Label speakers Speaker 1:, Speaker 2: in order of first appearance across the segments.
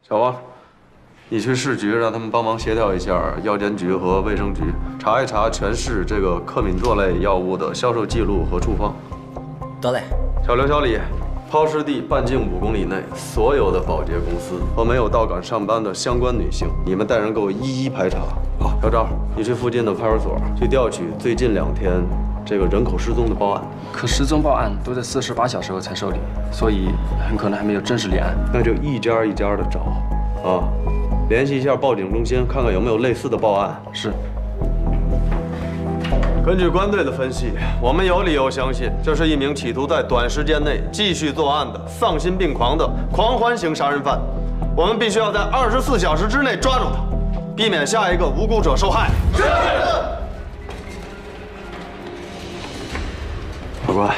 Speaker 1: 小王，你去市局让他们帮忙协调一下药监局和卫生局，查一查全市这个克敏唑类药物的销售记录和处方。
Speaker 2: 得嘞。
Speaker 1: 小刘、小李，抛尸地半径5公里内所有的保洁公司和没有到岗上班的相关女性，你们带人给我一一排查。好，小赵，你去附近的派出所去调取最近2天这个人口失踪的报案。
Speaker 3: 可失踪报案都在48小时后才受理，所以很可能还没有正式立案。
Speaker 1: 那就一家一家的找啊，联系一下报警中心，看看有没有类似的报案。
Speaker 3: 是。
Speaker 1: 根据官队的分析，我们有理由相信，这是一名企图在短时间内继续作案的丧心病狂的狂欢型杀人犯。我们必须要在24小时之内抓住他，避免下一个无辜者受害。是。法官，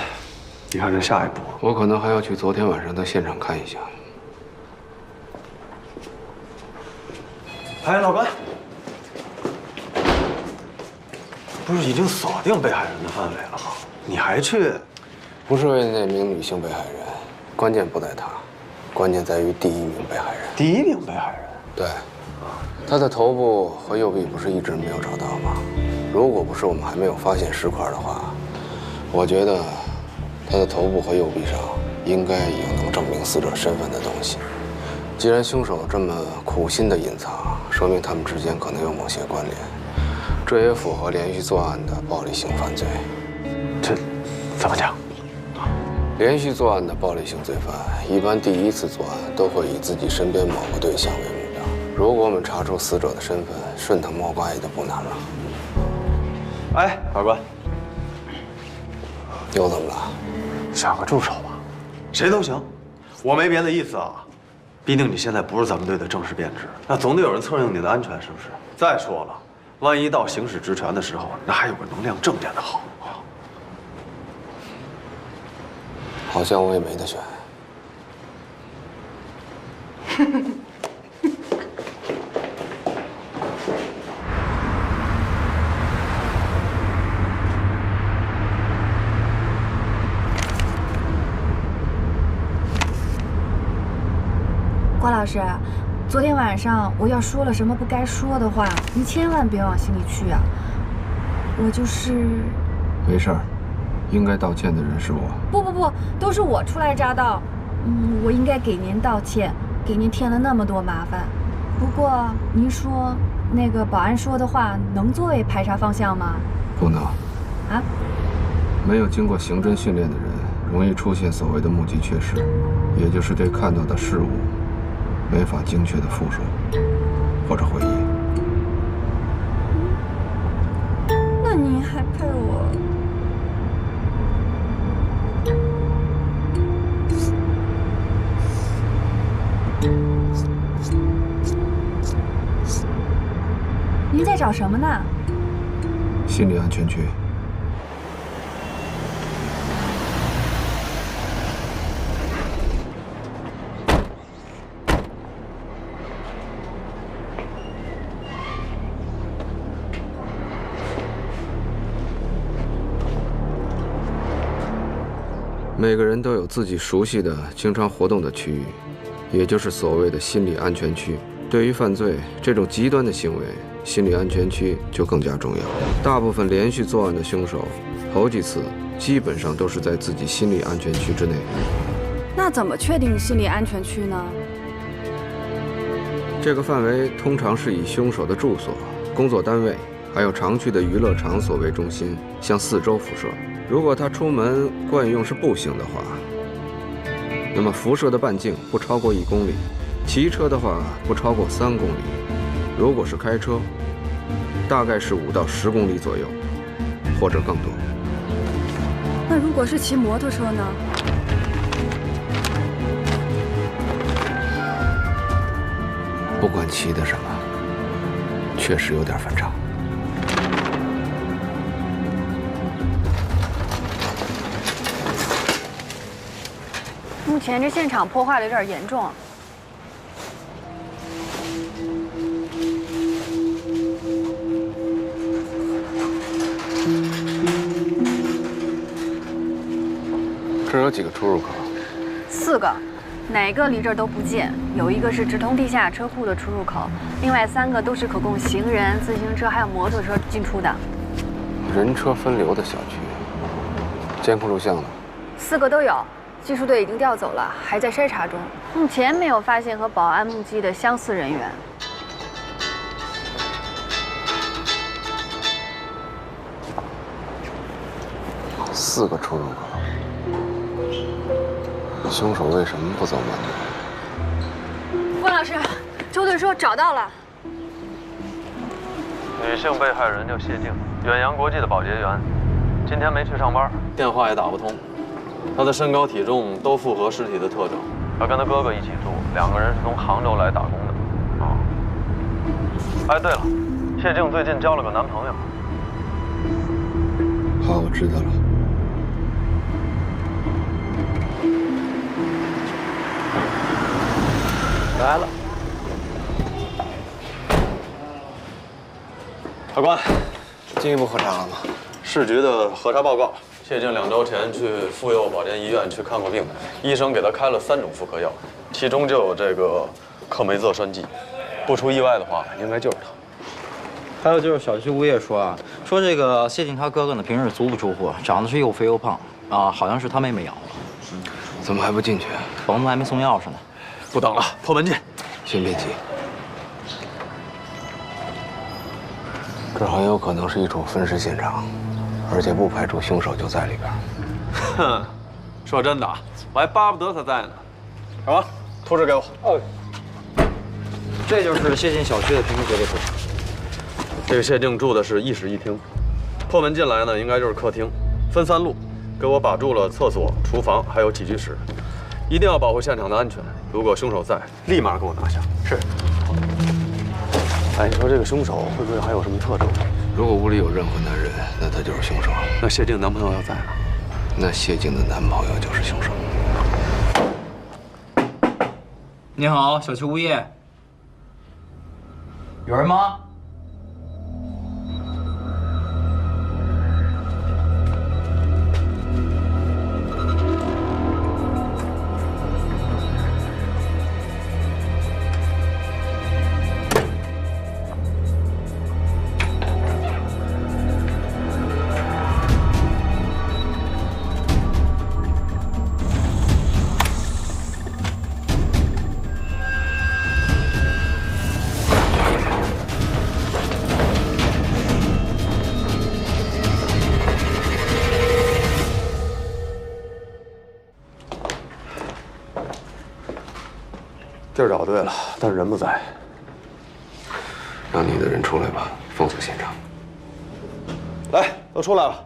Speaker 1: 你看这下一步，
Speaker 4: 我可能还要去昨天晚上的现场看一下。
Speaker 1: 哎，老关。不是已经锁定被害人的范围了吗？你还去？
Speaker 4: 不是为那名女性被害人，关键不在她，关键在于第1名被害人。
Speaker 1: 第1名被害人？
Speaker 4: 对，她的头部和右臂不是一直没有找到吗？如果不是我们还没有发现尸块的话，我觉得她的头部和右臂上应该有能证明死者身份的东西。既然凶手这么苦心的隐藏，说明他们之间可能有某些关联。这也符合连续作案的暴力性犯罪。
Speaker 1: 这怎么讲？
Speaker 4: 连续作案的暴力性罪犯，一般第1次作案都会以自己身边某个对象为目标。如果我们查出死者的身份，顺藤摸瓜也就不难了。
Speaker 1: 哎，法官，
Speaker 4: 又怎么了？
Speaker 1: 找个助手吧，谁都行，我没别的意思啊。毕竟你现在不是咱们队的正式编制，那总得有人策应你的安全，是不是？再说了。万一到行使职权的时候，那还有个能量正点的好啊！
Speaker 4: 好像我也没得选。
Speaker 5: 郭老师，昨天晚上我要说了什么不该说的话，您千万别往心里去啊！我就是……
Speaker 4: 没事儿，应该道歉的人是我。
Speaker 5: 不，都是我初来乍到，我应该给您道歉，给您添了那么多麻烦。不过您说那个保安说的话能作为排查方向吗？
Speaker 4: 不能。
Speaker 5: 啊？
Speaker 4: 没有经过刑侦训练的人，容易出现所谓的目击缺失，也就是对看到的事物没法精确的复述或者回忆。
Speaker 5: 那您还派我？您在找什么呢？
Speaker 4: 心理安全区。每个人都有自己熟悉的、经常活动的区域，也就是所谓的心理安全区。对于犯罪这种极端的行为，心理安全区就更加重要。大部分连续作案的凶手，头几次基本上都是在自己心理安全区之内。
Speaker 5: 那怎么确定心理安全区呢？
Speaker 4: 这个范围通常是以凶手的住所、工作单位，还有常去的娱乐场所为中心，向四周辐射。如果他出门惯用是步行的话，那么辐射的半径不超过1公里；骑车的话不超过3公里；如果是开车，大概是5到10公里左右，或者更多。
Speaker 5: 那如果是骑摩托车呢？
Speaker 4: 不管骑的什么，确实有点反常。
Speaker 5: 目前这现场破坏的有点严重。
Speaker 4: 这有几个出入口？
Speaker 5: 4个，哪个离这儿都不近，有一个是直通地下车库的出入口，另外3个都是可供行人、自行车还有摩托车进出的。
Speaker 4: 人车分流的小区，监控录像呢
Speaker 5: ？4个都有，技术队已经调走了，还在筛查中，目前没有发现和保安目击的相似人员。
Speaker 4: 4个出入口，凶手为什么不走慢路？
Speaker 5: 关老师，周队说找到了。
Speaker 1: 女性被害人叫谢静，远洋国际的保洁员，今天没去上班，电话也打不通。她的身高体重都符合尸体的特征，她跟她哥哥一起住，2个人是从杭州来打工的。啊，哎，对了，谢静最近交了个男朋友。
Speaker 4: 好，我知道了。
Speaker 1: 来了，法官，
Speaker 4: 进一步核查了吗？
Speaker 1: 市局的核查报告，谢静2周前去妇幼保健医院去看过病，医生给她开了3种妇科药，其中就有这个克梅唑栓剂，不出意外的话，应该就是她。
Speaker 2: 还有就是小区物业说说这个谢静他哥哥呢，平时足不出户，长得是又肥又胖啊，好像是他妹妹养的。
Speaker 4: 怎么还不进去？
Speaker 2: 房子还没送钥匙呢。
Speaker 1: 不等了，破门进。
Speaker 4: 先别急，这很有可能是一处分尸现场，而且不排除凶手就在里边。
Speaker 1: 哼，说真的，我还巴不得他在呢。什么？图纸给我。哦，
Speaker 2: 这就是谢静小区的平时隔离图。
Speaker 1: 这个谢静住的是一室一厅，破门进来呢，应该就是客厅，分3路，给我把住了厕所、厨房还有起居室，一定要保护现场的安全。如果凶手在，立马给我拿下。是。哎，你说这个凶手会不会还有什么特征？
Speaker 4: 如果屋里有任何男人，那他就是凶手。
Speaker 1: 那谢静男朋友要在呢？
Speaker 4: 那谢静的男朋友就是凶手。
Speaker 2: 你好，小区物业，有人吗？
Speaker 1: 地儿找对了，但是人不在。
Speaker 4: 让你的人出来吧，封锁现场。
Speaker 1: 来，都出来了。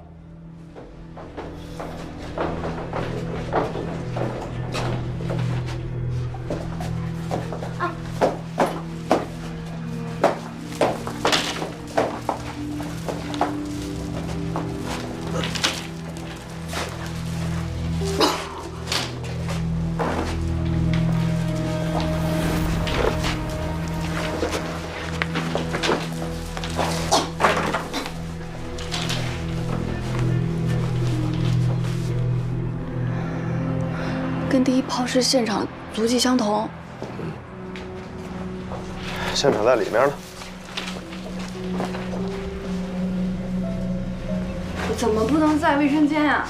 Speaker 6: 跟第一抛尸现场足迹相同。
Speaker 1: 现场在里面呢。
Speaker 6: 怎么不能在卫生间啊？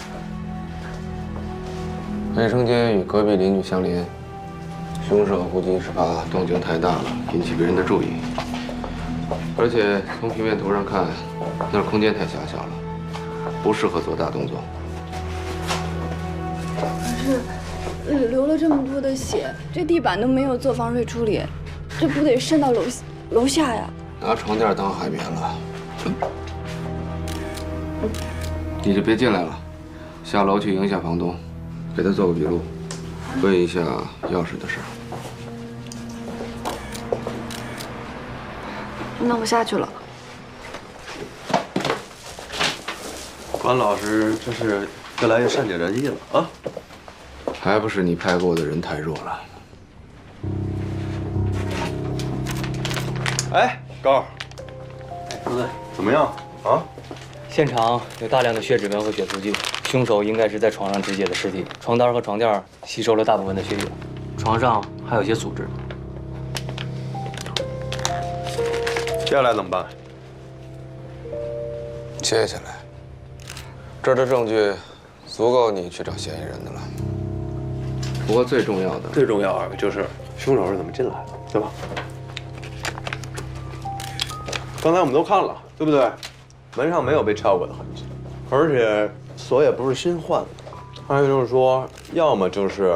Speaker 4: 卫生间与隔壁邻居相邻，凶手估计是怕动静太大了，引起别人的注意。而且从平面图上看，那儿空间太狭小了，不适合做大动作。
Speaker 6: 可是。流了这么多的血，这地板都没有做防水处理，这不得渗到楼下呀？
Speaker 4: 拿床垫当海绵了。你就别进来了，下楼去迎下房东，给他做个笔录，问一下钥匙的事。
Speaker 6: 那我下去了。
Speaker 1: 关老师，这是越来越善解人意了啊！
Speaker 4: 还不是你派过的人太弱了。
Speaker 1: 哎，高儿，朱队，怎么样啊？
Speaker 7: 现场有大量的血指纹和血足迹，凶手应该是在床上肢解的尸体，床单和床垫吸收了大部分的血液，床上还有些组织，
Speaker 1: 接下来怎么办？
Speaker 4: 接下来，这儿的证据足够你去找嫌疑人的了。不过最重要的
Speaker 1: 就是凶手是怎么进来的，对吧？刚才我们都看了，对不对？门上没有被撬过的痕迹，而且锁也不是新换的。还有就是说，要么就是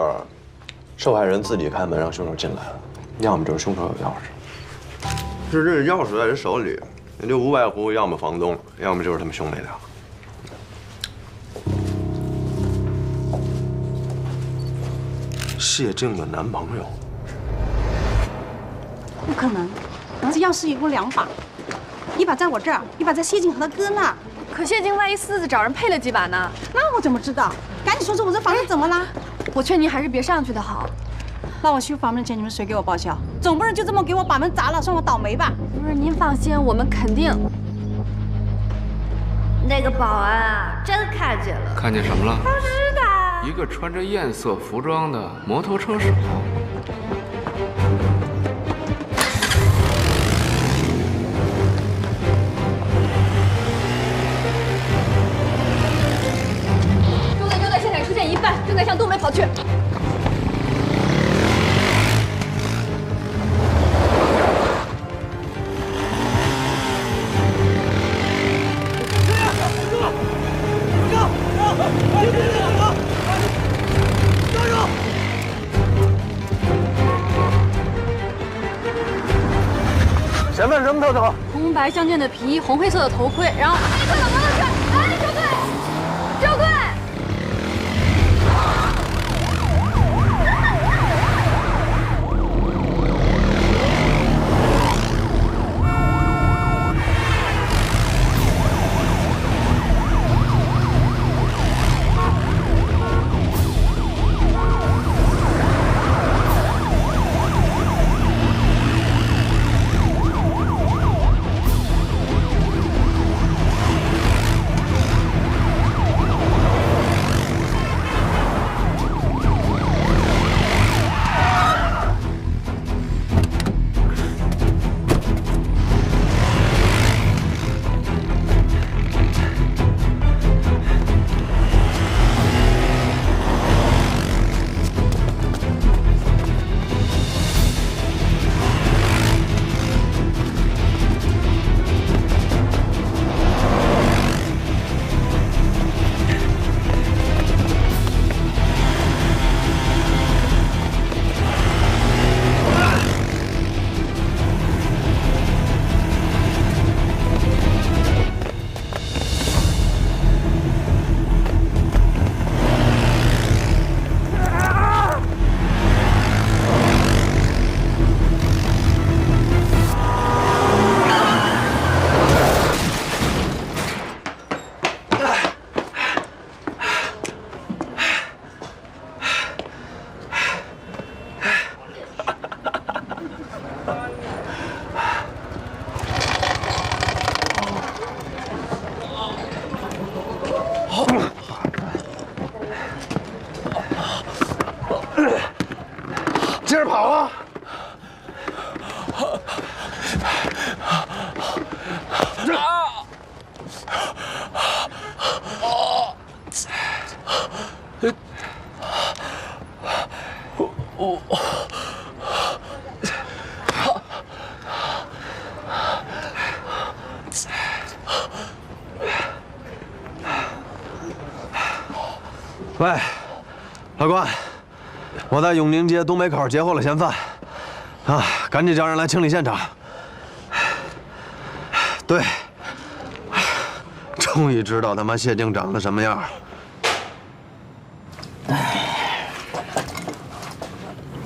Speaker 1: 受害人自己开门让凶手进来的，要么就是凶手有钥匙。是这钥匙在人手里，也就无外乎要么房东，要么就是他们兄妹俩。谢静的男朋友。
Speaker 8: 不可能，这钥匙一共2把，一把在我这儿，一把在谢静和他哥那儿。
Speaker 5: 可谢静万一私自找人配了几把呢？
Speaker 8: 那我怎么知道？赶紧说说我这房子怎么了？
Speaker 5: 我劝您还是别上去的好。
Speaker 8: 那我修房门的钱你们谁给我报销？总不能就这么给我把门砸了，算我倒霉吧？
Speaker 5: 不是，您放心，我们肯定。那个保安啊，真看见了。
Speaker 9: 看见什么了？
Speaker 5: 不知道。
Speaker 9: 一个穿着艳色服装的摩托车手。
Speaker 5: 重队就在现场出现一半，正在向东北跑去。
Speaker 1: 前面什么特征？
Speaker 5: 红白相间的皮衣，红黑色的头盔，然后黑色的摩托车。哎，周队，周队！
Speaker 1: 接着跑啊！喂，老关，我在永宁街东北口截获了嫌犯，啊，赶紧叫人来清理现场。对，终于知道他妈谢静长得什么样。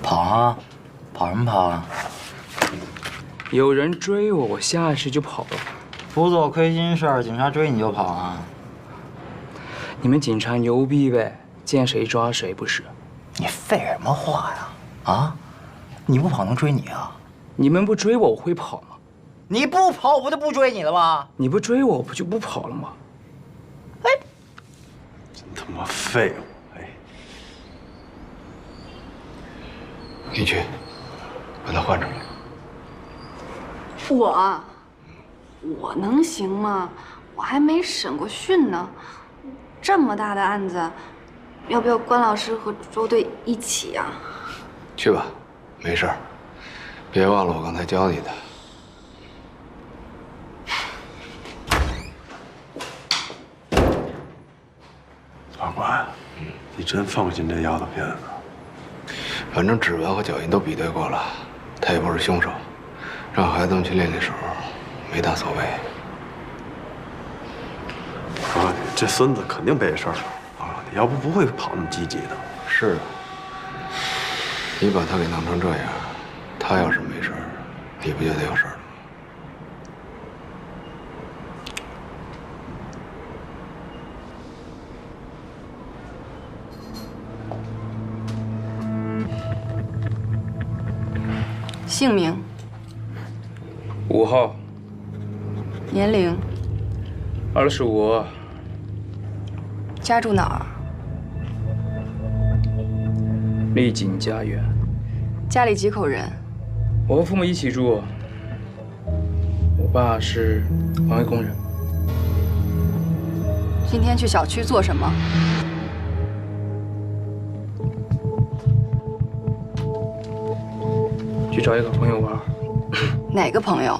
Speaker 2: 跑啊，跑什么跑啊？
Speaker 10: 有人追我，我下意识就跑了。
Speaker 2: 不做亏心事儿，警察追你就跑啊？
Speaker 10: 你们警察牛逼呗，见谁抓谁不是？
Speaker 2: 你废什么话呀？啊，你不跑能追你啊？
Speaker 10: 你们不追我，我会跑吗？
Speaker 2: 你不跑，我不就不追你了吗？
Speaker 10: 你不追我，我不就不跑了吗？
Speaker 2: 哎，
Speaker 1: 真他妈废物！哎，
Speaker 4: 你去，把他换出来。
Speaker 6: 我能行吗？我还没审过讯呢。这么大的案子，要不要关老师和周队一起啊？
Speaker 4: 去吧，没事儿。别忘了我刚才教你的。
Speaker 1: 法官，你真放心这丫头片子？
Speaker 4: 反正指纹和脚印都比对过了，他也不是凶手。让孩子们去练练手，没大所谓。
Speaker 1: 啊，这孙子肯定背事儿了啊！你要不会跑那么积极的。
Speaker 4: 是啊，你把他给弄成这样，他要是没事儿，你不就得有事儿了？
Speaker 6: 姓名、
Speaker 10: 5号，
Speaker 6: 年龄、
Speaker 10: 25，
Speaker 6: 家住哪儿？
Speaker 10: 丽景家园。
Speaker 6: 家里几口人？
Speaker 10: 我和父母一起住。我爸是环卫工人。
Speaker 6: 今天去小区做什么？
Speaker 10: 去找一个朋友玩。
Speaker 6: 哪个朋友？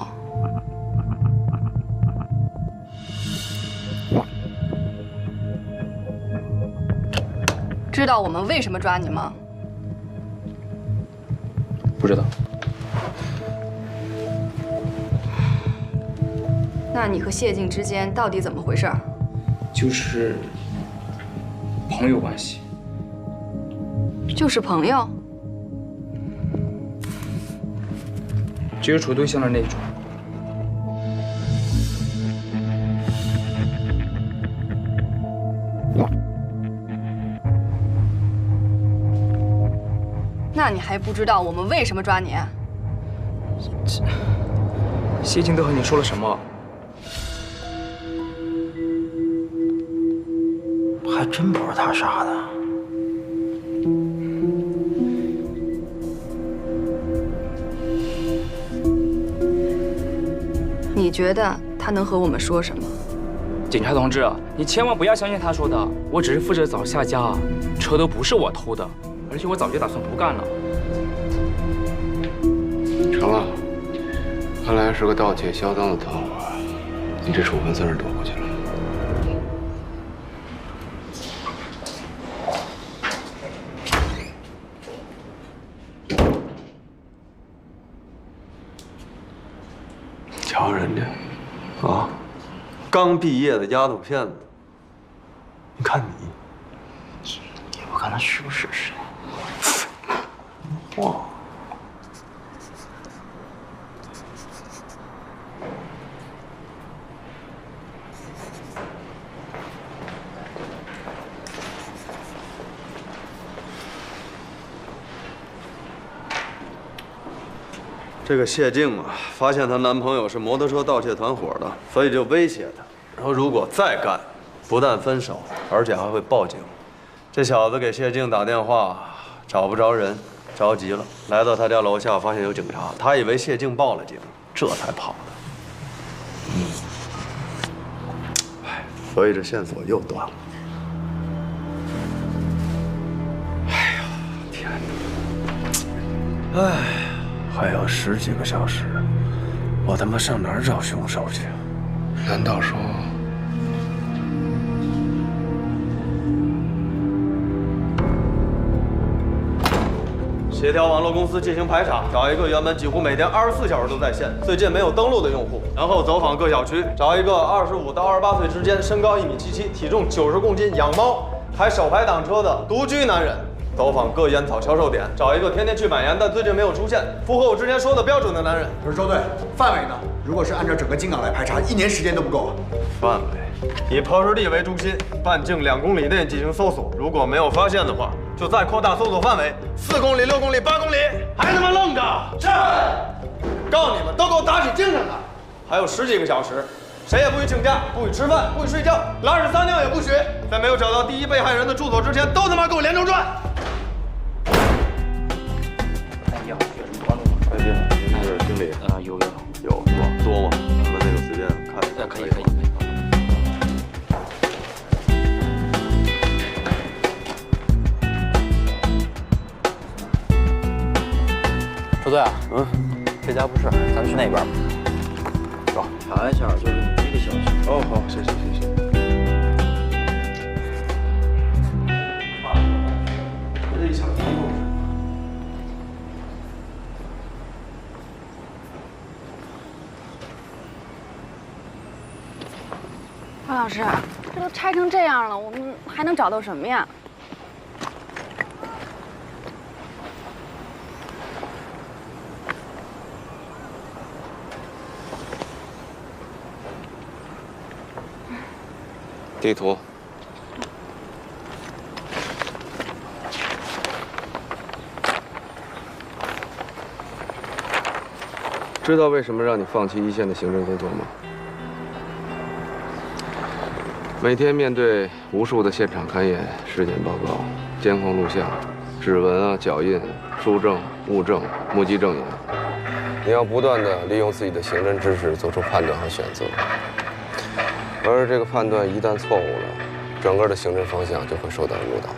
Speaker 6: 知道我们为什么抓你吗？
Speaker 10: 不知道。
Speaker 6: 那你和谢静之间到底怎么回事？
Speaker 10: 就是朋友关系。
Speaker 6: 就是朋友。
Speaker 10: 接触对象的那种。
Speaker 6: 那你还不知道我们为什么抓你？
Speaker 10: 谢静都和你说了什么？
Speaker 1: 还真不是他杀的。
Speaker 6: 你觉得他能和我们说什么？
Speaker 10: 警察同志，你千万不要相信他说的，我只是负责找下家，车都不是我偷的，而且我早就打算不干了。
Speaker 4: 成了，看来是个盗窃销赃的团伙，你这处分算是躲过去了。
Speaker 1: 瞧人家，啊，刚毕业的丫头片子，你看你，
Speaker 2: 我看他是不是谁？
Speaker 1: 哇！这个谢静啊，发现她男朋友是摩托车盗窃团伙的，所以就威胁她，然后如果再干，不但分手，而且还会报警。这小子给谢静打电话，找不着人，着急了，来到他家楼下，发现有警察，他以为谢静报了警，这才跑的。哎，所以这线索又断了。哎呀，天哪！哎。还有10几个小时，我他妈上哪儿找凶手去？
Speaker 4: 难道说，
Speaker 1: 协调网络公司进行排查，找一个原本几乎每天24小时都在线，最近没有登录的用户，然后走访各小区，找一个25到28岁之间，身高1.77米，体重90公斤，养猫，还手排挡车的独居男人。走访各烟草销售点，找一个天天去买烟但最近没有出现、符合我之前说的标准的男人。
Speaker 11: 可是周队，范围呢？如果是按照整个京港来排查，1年时间都不够啊。
Speaker 1: 范围以抛尸地为中心，半径2公里内进行搜索，如果没有发现的话，就再扩大搜索范围，4公里、6公里、8公里，还他妈愣着？是。告诉你们，都给我打起精神来！还有10几个小时。谁也不许请假，不许吃饭，不许睡觉，拉屎撒尿也不许。在没有找到第一被害人的住所之前，都他妈给我连轴转！
Speaker 2: 哎呀，有人端路吗？
Speaker 1: 快点，是经理。
Speaker 2: 有。
Speaker 1: 有是吧？
Speaker 2: 不对啊，这家不是，咱去那边吧。走，查一下就是你这个小区。
Speaker 1: 哦，好，谢谢。这小区故事。
Speaker 6: 潘老师，这都拆成这样了，我们还能找到什么呀？
Speaker 4: 地图。知道为什么让你放弃一线的行政工作吗？每天面对无数的现场勘验、尸检报告、监控录像、指纹脚印、书证、物证、目击证言，你要不断地利用自己的刑侦知识做出判断和选择。而这个判断一旦错误了，整个的刑侦方向就会受到误导。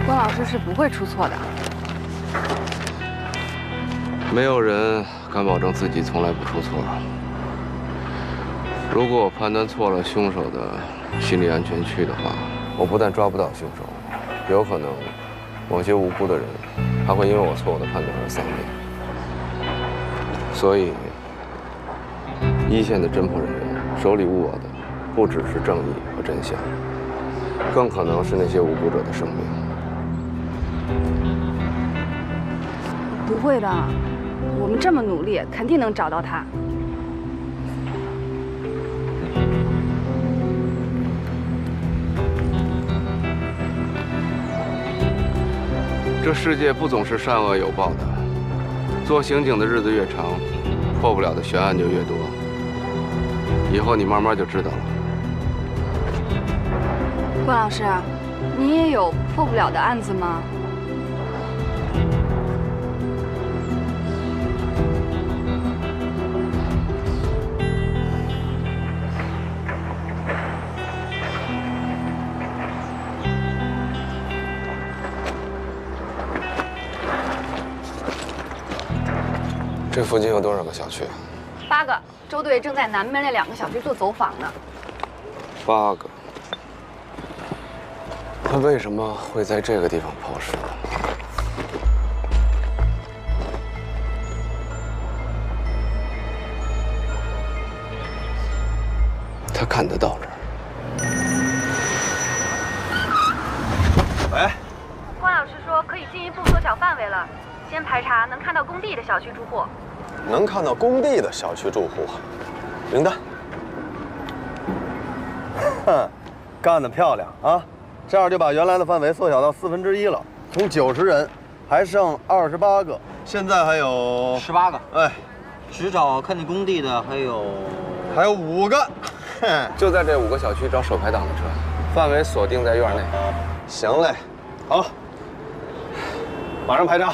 Speaker 6: 关老师是不会出错的。
Speaker 4: 没有人敢保证自己从来不出错。如果我判断错了凶手的心理安全区的话，我不但抓不到凶手，有可能某些无辜的人还会因为我错误的判断而丧命。所以，一线的侦破人员手里握的不只是正义和真相，更可能是那些无辜者的生命。
Speaker 6: 不会的，我们这么努力，肯定能找到他。
Speaker 4: 这世界不总是善恶有报的，做刑警的日子越长，破不了的悬案就越多。以后你慢慢就知道了。
Speaker 6: 关老师，你也有破不了的案子吗？
Speaker 4: 这附近有多少个小区
Speaker 6: 8个，周队正在南面那2个小区做走访呢。
Speaker 4: 8个。他为什么会在这个地方抛尸呢？他看得到这儿。
Speaker 1: 喂，
Speaker 5: 关老师说可以进一步缩小范围了，先排查能看到工地的小区住户。
Speaker 12: 能看到工地的小区住户，名单。
Speaker 13: 哼，干得漂亮啊！这样就把原来的范围缩小到1/4了，从90人还剩28个，现在还有
Speaker 2: 18个。
Speaker 13: 哎，
Speaker 2: 只找看见工地的还有
Speaker 13: 5个。
Speaker 4: 就在这5个小区找手排档的车，范围锁定在院内。
Speaker 13: 行嘞，好，马上排查。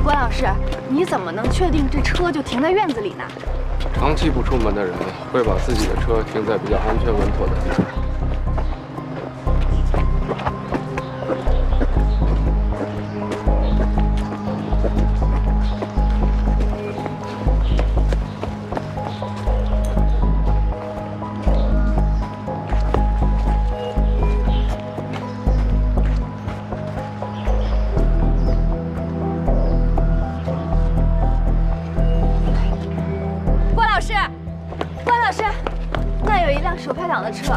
Speaker 6: 关老师，你怎么能确定这车就停在院子里呢？
Speaker 4: 长期不出门的人会把自己的车停在比较安全稳妥的地方。
Speaker 6: 关老师，那有一辆手排档的车。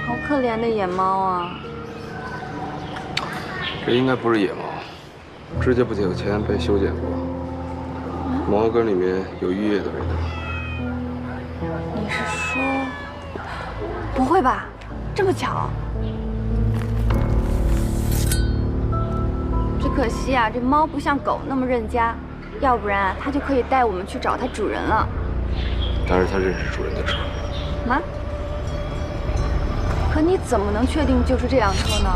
Speaker 6: 好可怜的野猫啊！
Speaker 4: 这应该不是野猫。指甲不久前被修剪过，毛根里面有浴液的味道。
Speaker 6: 你是说？不会吧，这么巧？只可惜啊，这猫不像狗那么认家，要不然啊，它就可以带我们去找它主人了。
Speaker 4: 但是它认识主人的车。
Speaker 6: 妈，可你怎么能确定就是这辆车呢？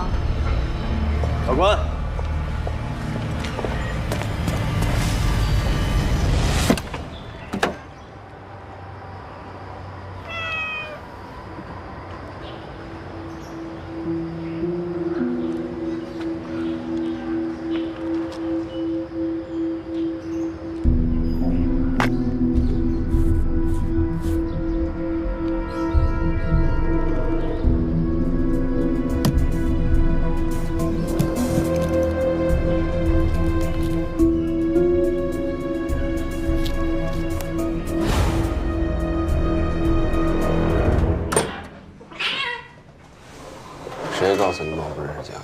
Speaker 13: 法官，
Speaker 4: 谁告诉你们我不认识家？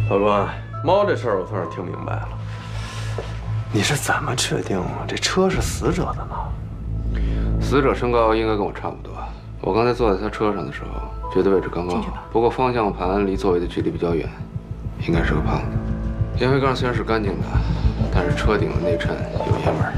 Speaker 1: 法官，猫这事儿我算是听明白了。你是怎么确定这车是死者的呢？
Speaker 9: 死者身高应该跟我差不多。我刚才坐在他车上的时候，觉得位置刚刚好。不过方向盘离座位的距离比较远，应该是个胖子。烟灰缸虽然是干净的，但是车顶的内衬有烟味儿。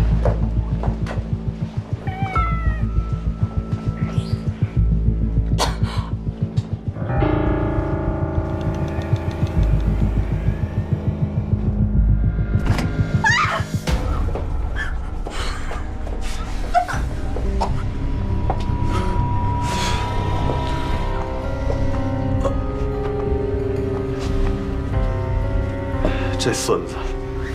Speaker 1: 这孙子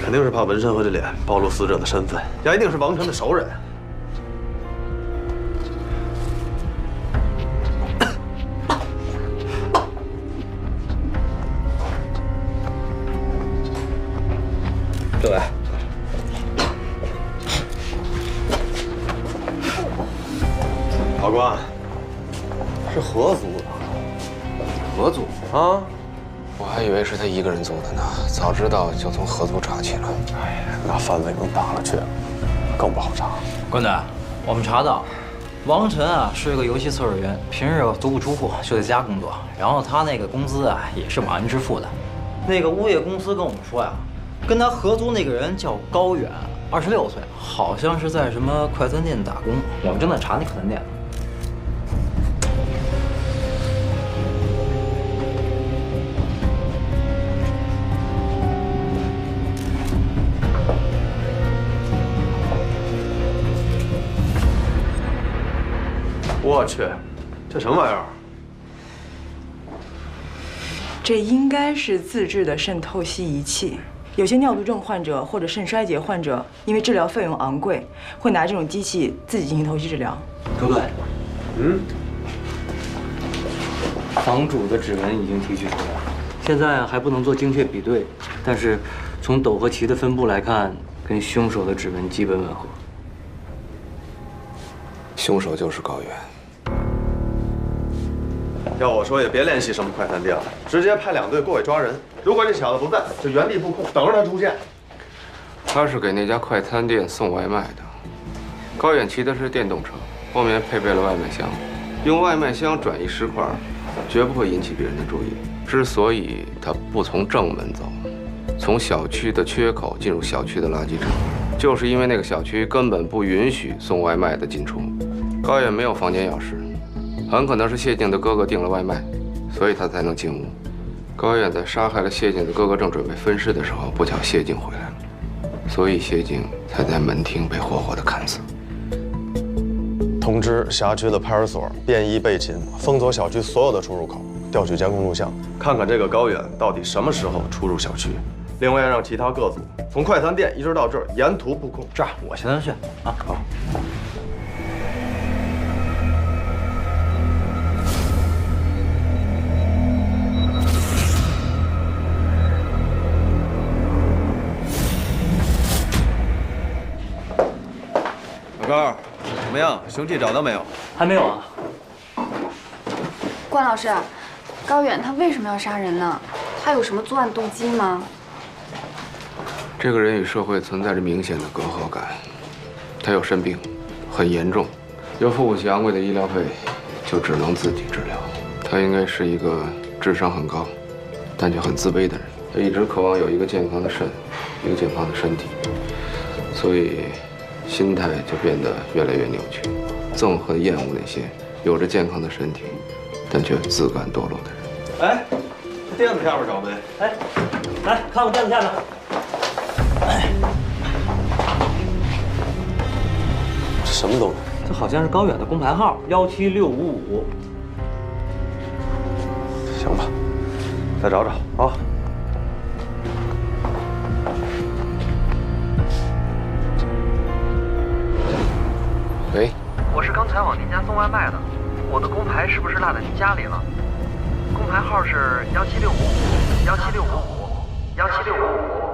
Speaker 1: 肯定是怕纹身和这脸暴露死者的身份，也一定是王晨的熟人。
Speaker 7: 这位，
Speaker 1: 法官，是合租的。
Speaker 4: 合租
Speaker 1: 啊？
Speaker 4: 我还以为是他一个人租的呢，早知道就从合租查起了。
Speaker 1: 哎呀，那范围更大了去了，更不好查。
Speaker 2: 官队，我们查到，王晨啊是个游戏测试员，平日足不出户，就在家工作。然后他那个工资啊也是网银支付的。那个物业公司跟我们说呀，跟他合租那个人叫高远，26岁，好像是在什么快餐店打工。我们正在查那快餐店。
Speaker 1: 我去，这什么玩意儿？
Speaker 14: 这应该是自制的肾透析仪器。有些尿毒症患者或者肾衰竭患者，因为治疗费用昂贵，会拿这种机器自己进行透析治疗。
Speaker 7: 周队，
Speaker 1: 嗯，
Speaker 7: 房主的指纹已经提取出来了，现在还不能做精确比对，但是从斗和旗的分布来看，跟凶手的指纹基本吻合。
Speaker 4: 凶手就是高远。
Speaker 1: 要我说，也别联系什么快餐店了，直接派2队过去抓人。如果这小子不在，就原地布控，等着他出现。
Speaker 9: 他是给那家快餐店送外卖的。高远骑的是电动车，后面配备了外卖箱，用外卖箱转移尸块，绝不会引起别人的注意。之所以他不从正门走，从小区的缺口进入小区的垃圾场，就是因为那个小区根本不允许送外卖的进出。高远没有房间钥匙，很可能是谢静的哥哥订了外卖，所以他才能进屋。高远在杀害了谢静的哥哥正准备分尸的时候，不巧谢静回来了，所以谢静才在门厅被活活的砍死。
Speaker 13: 通知辖区的派出所便衣备勤，封锁小区所有的出入口，调取监控录像，
Speaker 1: 看看这个高远到底什么时候出入小区。另外，让其他各组从快餐店一直到这儿沿途布控。
Speaker 2: 这样，我现在去啊。
Speaker 1: 好。老高，怎么样？凶器找到没有？
Speaker 7: 还没有啊。
Speaker 6: 关老师，高远他为什么要杀人呢？他有什么作案动机吗？
Speaker 9: 这个人与社会存在着明显的隔阂感，他有肾病，很严重，要付不起昂贵的医疗费，就只能自己治疗。他应该是一个智商很高，但却很自卑的人。他一直渴望有一个健康的肾，一个健康的身体，所以心态就变得越来越扭曲，憎恨厌恶那些有着健康的身体，但却自甘堕落的人。
Speaker 1: 哎，垫子下边找呗。
Speaker 2: 哎，来看我垫子下边。
Speaker 13: 这什么东西？
Speaker 2: 这好像是高远的工牌号17655。
Speaker 13: 行吧，再找找啊。
Speaker 9: 喂，
Speaker 15: 我是刚才往您家送外卖的，我的工牌是不是落在您家里了？工牌号是17655，17655，17655。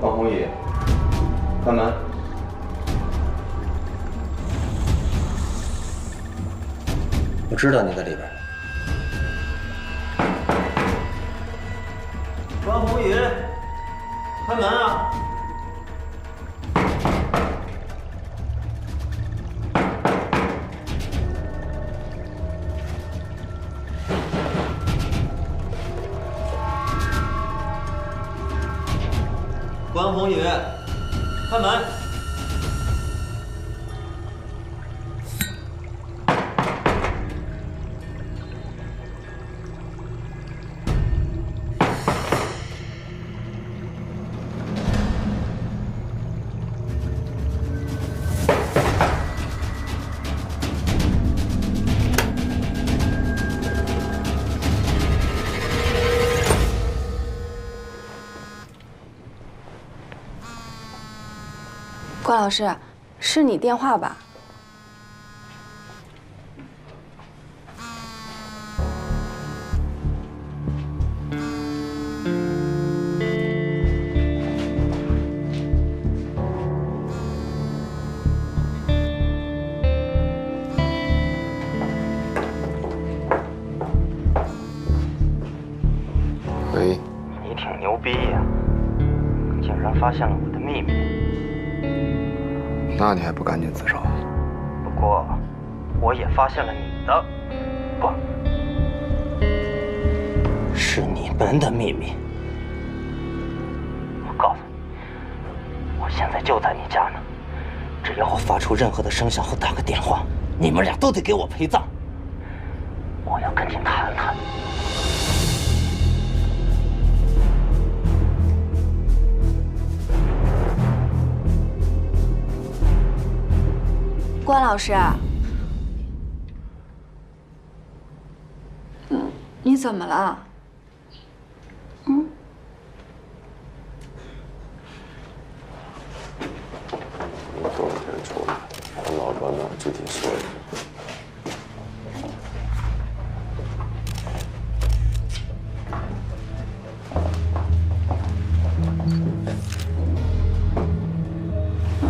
Speaker 1: 王宏宇，开门。
Speaker 16: 我知道你在里边。
Speaker 2: 关宏宇，开门啊！关宏宇，开门！
Speaker 6: 关老师，是你电话吧？
Speaker 9: 喂，
Speaker 15: 你挺牛逼呀，竟然发现了我的秘密。
Speaker 9: 那你还不赶紧自首？
Speaker 15: 不过，我也发现了你的，不，是你们的秘密。我告诉你，我现在就在你家呢。只要我发出任何的声响或打个电话，你们俩都得给我陪葬。我要跟你谈谈。
Speaker 6: 关老师，你怎么了？
Speaker 13: 我昨天出来，跟老关那儿具体说一说。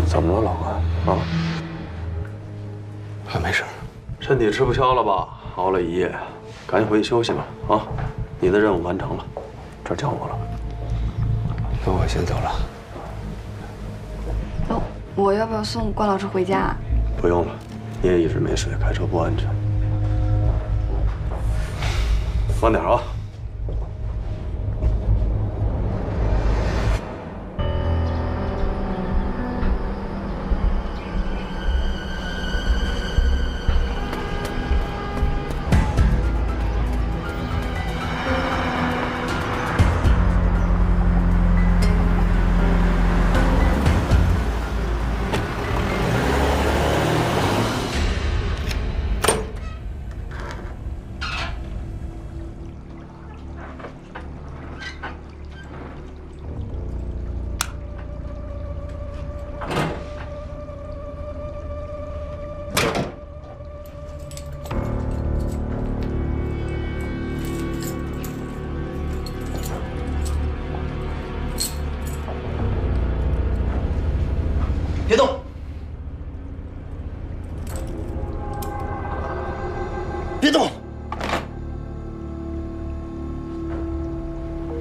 Speaker 13: 怎么了，老关？啊？
Speaker 9: 还没事，
Speaker 1: 身体吃不消了吧？熬了一夜，赶紧回去休息吧。啊，你的任务完成了，这儿叫我了。
Speaker 9: 那我先走了。
Speaker 6: 哦，我要不要送关老师回家？
Speaker 1: 不用了，你也一直没睡，开车不安全。慢点啊。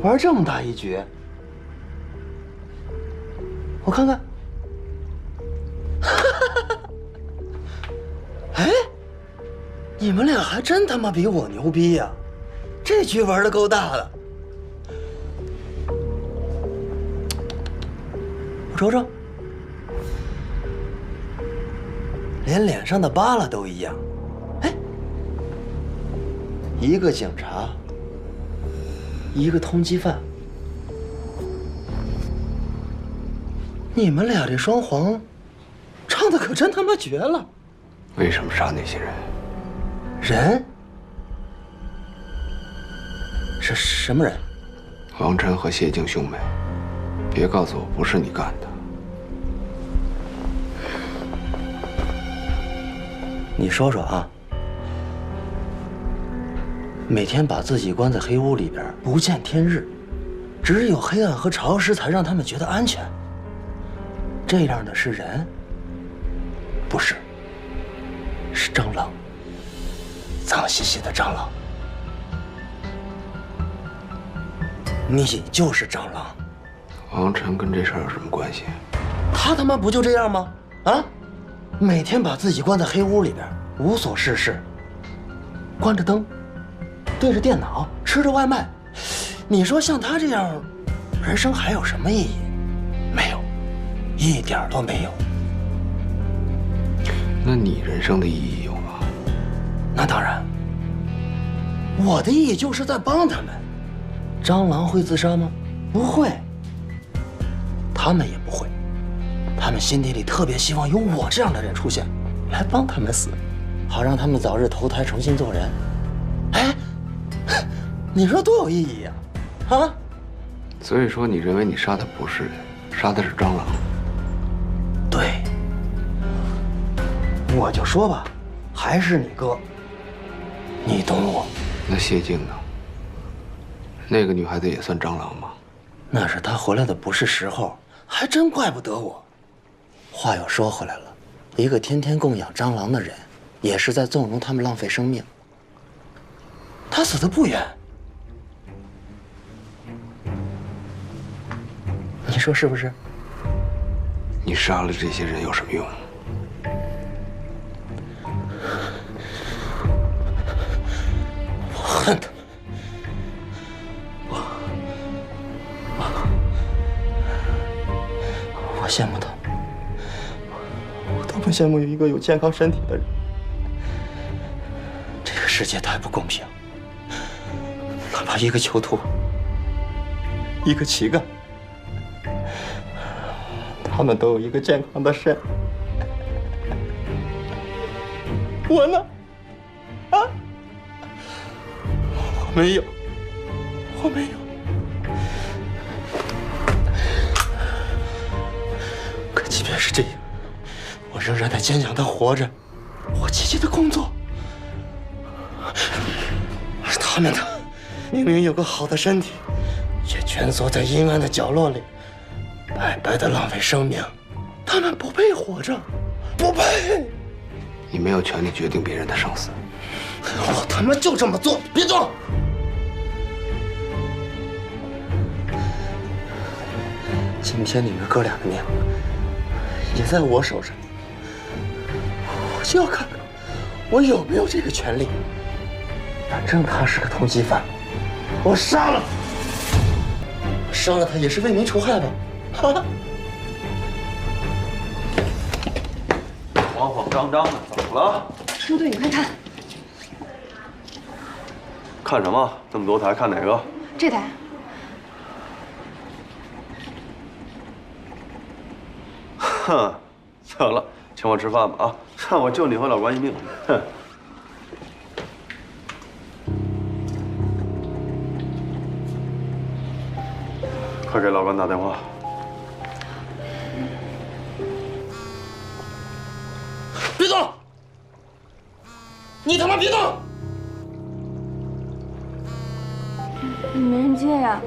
Speaker 16: 玩这么大一局，我看看。哎，你们俩还真他妈比我牛逼呀！这局玩的够大的。我瞅瞅，连脸上的疤了都一样。哎，一个警察，一个通缉犯，你们俩这双簧，唱的可真他妈绝了。
Speaker 4: 为什么杀那些人？
Speaker 16: 人？是什么人？
Speaker 4: 王晨和谢静兄妹。别告诉我不是你干的。
Speaker 16: 你说说啊，每天把自己关在黑屋里边，不见天日，只有黑暗和潮湿才让他们觉得安全。这样的是人？不是，是蟑螂，脏兮兮的蟑螂。你就是蟑螂。
Speaker 4: 王晨跟这事儿有什么关系？
Speaker 16: 他他妈不就这样吗？啊，每天把自己关在黑屋里边，无所事事，关着灯，对着电脑，吃着外卖。你说像他这样，人生还有什么意义？没有，一点都没有。
Speaker 4: 那你人生的意义有吗？
Speaker 16: 那当然，我的意义就是在帮他们。蟑螂会自杀吗？不会。他们也不会，他们心底里特别希望有我这样的人出现，来帮他们死，好让他们早日投胎重新做人。哎，你说多有意义呀！啊！
Speaker 4: 所以说，你认为你杀的不是人，杀的是蟑螂？
Speaker 16: 对。我就说吧，还是你哥，你懂我。
Speaker 4: 那谢静呢？那个女孩子也算蟑螂吗？
Speaker 16: 那是她回来的不是时候。还真怪不得我。话又说回来了，一个天天供养蟑螂的人，也是在纵容他们浪费生命。他死得不远，你说是不是？
Speaker 4: 你杀了这些人有什么用？
Speaker 16: 我恨他们。我羡慕他们，我多么羡慕有一个有健康身体的人。这个世界太不公平，哪怕一个囚徒，一个乞丐，他们都有一个健康的肾。我呢？啊？我没有，我没有。即便是这样，我仍然在坚强地活着，我积极的工作。而他们呢，明明有个好的身体，却蜷缩在阴暗的角落里，白白的浪费生命。他们不配活着，不配。
Speaker 4: 你没有权利决定别人的生死。
Speaker 16: 我他妈就这么做，别动！今天你们哥俩的命也在我手上，我就要看看我有没有这个权利。反正他是个通缉犯，我杀了他，杀了他也是为民除害吧？哈！
Speaker 1: 慌慌张张的，怎么了？
Speaker 6: 周队，你快看，
Speaker 1: 看什么？这么多台，看哪个？
Speaker 6: 这台。
Speaker 1: 哼，得了，请我吃饭吧啊！让我救你和老关一命。哼。快给老关打电话。
Speaker 16: 别动！你他妈别动！
Speaker 6: 没人接呀。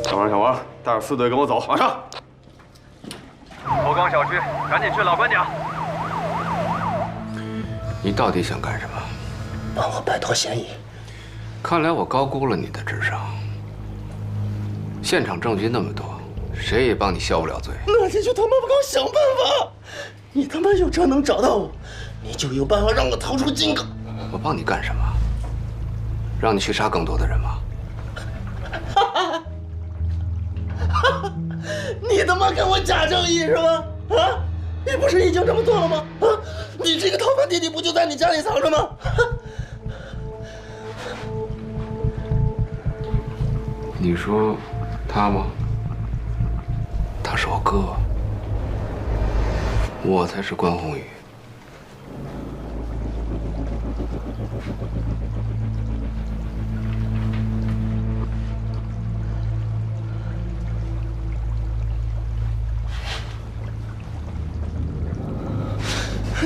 Speaker 1: 小王，带着4队跟我走，马上。
Speaker 17: 头岗小区，赶紧去老关家。
Speaker 4: 你到底想干什么？
Speaker 16: 帮我摆脱嫌疑。
Speaker 9: 看来我高估了你的智商。现场证据那么多，谁也帮你消不了罪。
Speaker 16: 那你就他妈给我想办法！你他妈有车能找到我，你就有办法让我逃出金港。
Speaker 9: 我帮你干什么？让你去杀更多的人吗？
Speaker 16: 你他妈给我假正义是吧？啊！你不是已经这么做了吗？啊！你这个逃犯弟弟不就在你家里藏着吗？
Speaker 9: 你说他吗？他是我哥，我才是关宏宇。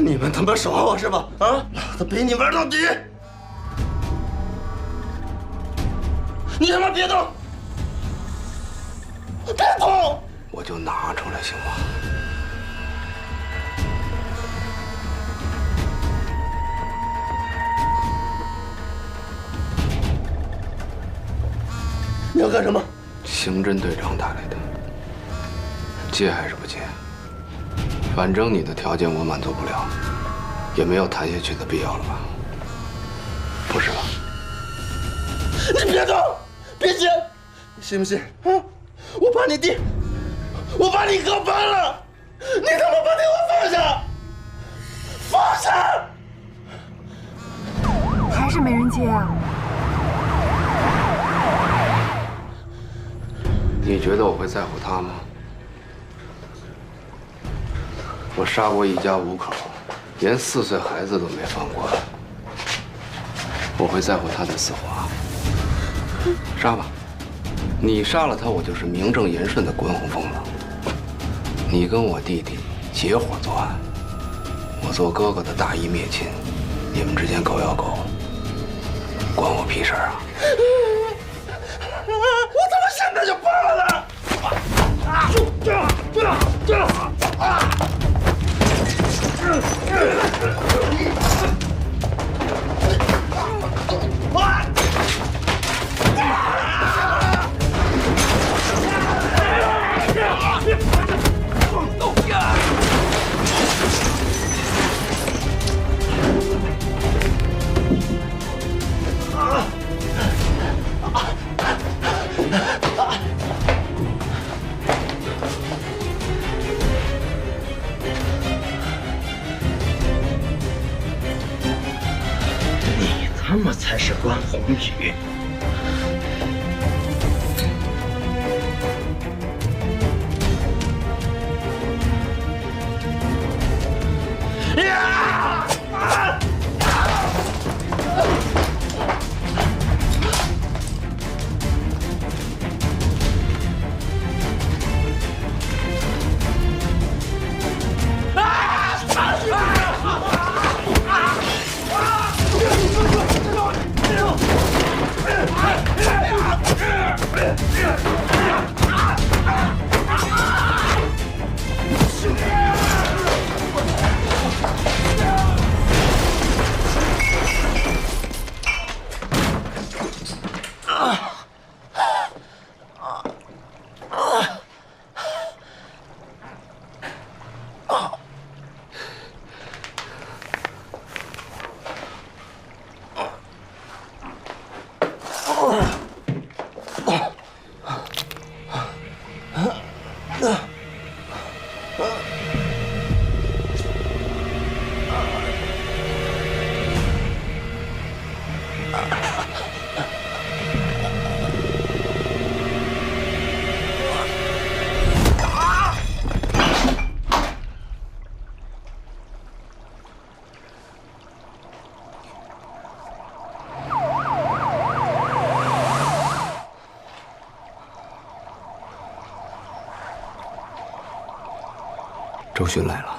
Speaker 16: 你们他妈耍我是吧？啊！老子陪你玩到底！你他妈别动！别动！
Speaker 9: 我就拿出来行吗？
Speaker 16: 你要干什么？
Speaker 9: 刑侦队长打来的，接还是不接？反正你的条件我满足不了，也没有谈下去的必要了吧？不是吧？
Speaker 16: 你别动，别接，你信不信？啊！我把你弟，我把你哥搬了，你他妈把我放下！放下！
Speaker 5: 还是没人接啊？
Speaker 9: 你觉得我会在乎他吗？我杀过一家5口，连4岁孩子都没放过。我会在乎他的死活？杀吧！你杀了他，我就是名正言顺的关宏峰了。你跟我弟弟结伙作案，我做哥哥的大义灭亲，你们之间狗咬狗，关我屁事啊！
Speaker 16: 我他妈现在就扒了他！
Speaker 15: 他们才是关宏宇。
Speaker 9: 周迅来了。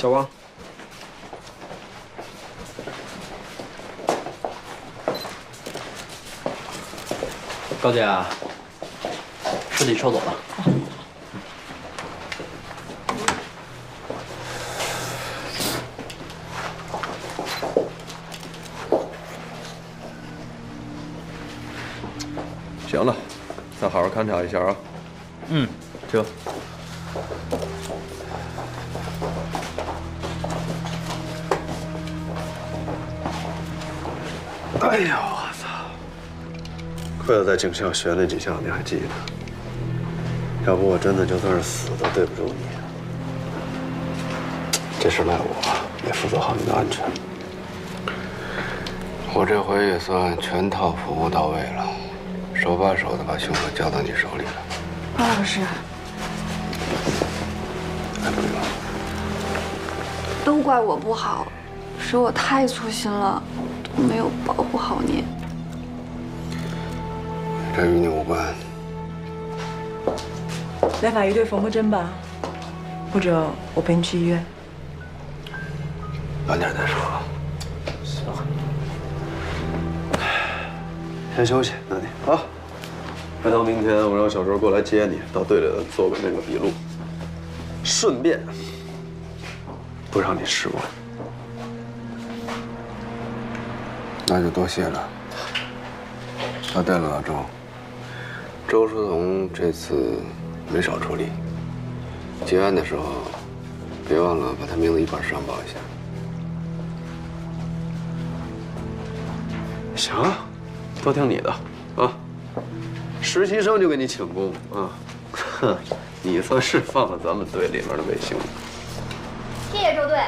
Speaker 3: 小王。
Speaker 2: 高姐，尸体收走了。
Speaker 1: 行了，再好好勘察一下啊。
Speaker 2: 嗯，
Speaker 1: 行。哎呦，我操！亏了在警校学那几项你还记得，要不我真的就算是死都对不住你。这事赖我，也负责好你的安全。
Speaker 9: 我这回也算全套服务到位了，手把手的把凶手交到你手里了。
Speaker 6: 关老师，
Speaker 9: 哎，不用了。
Speaker 6: 都怪我不好，是我太粗心了，没有保护好你。
Speaker 9: 这与你无关。
Speaker 14: 来法医队缝个针吧，或者我陪你去医院。
Speaker 1: 晚点再说。行。先休息，那你啊。回头明天我让小周过来接你，到队里做个那个笔录，顺便不让你失望。
Speaker 9: 那就多谢了。啊，对了，老周，周书彤这次没少出力，结案的时候别忘了把他名字一块上报一下。
Speaker 1: 行啊，都听你的啊。实习生就给你请功啊，哼，你算是放了咱们队里面的卫星了。
Speaker 5: 谢谢周队。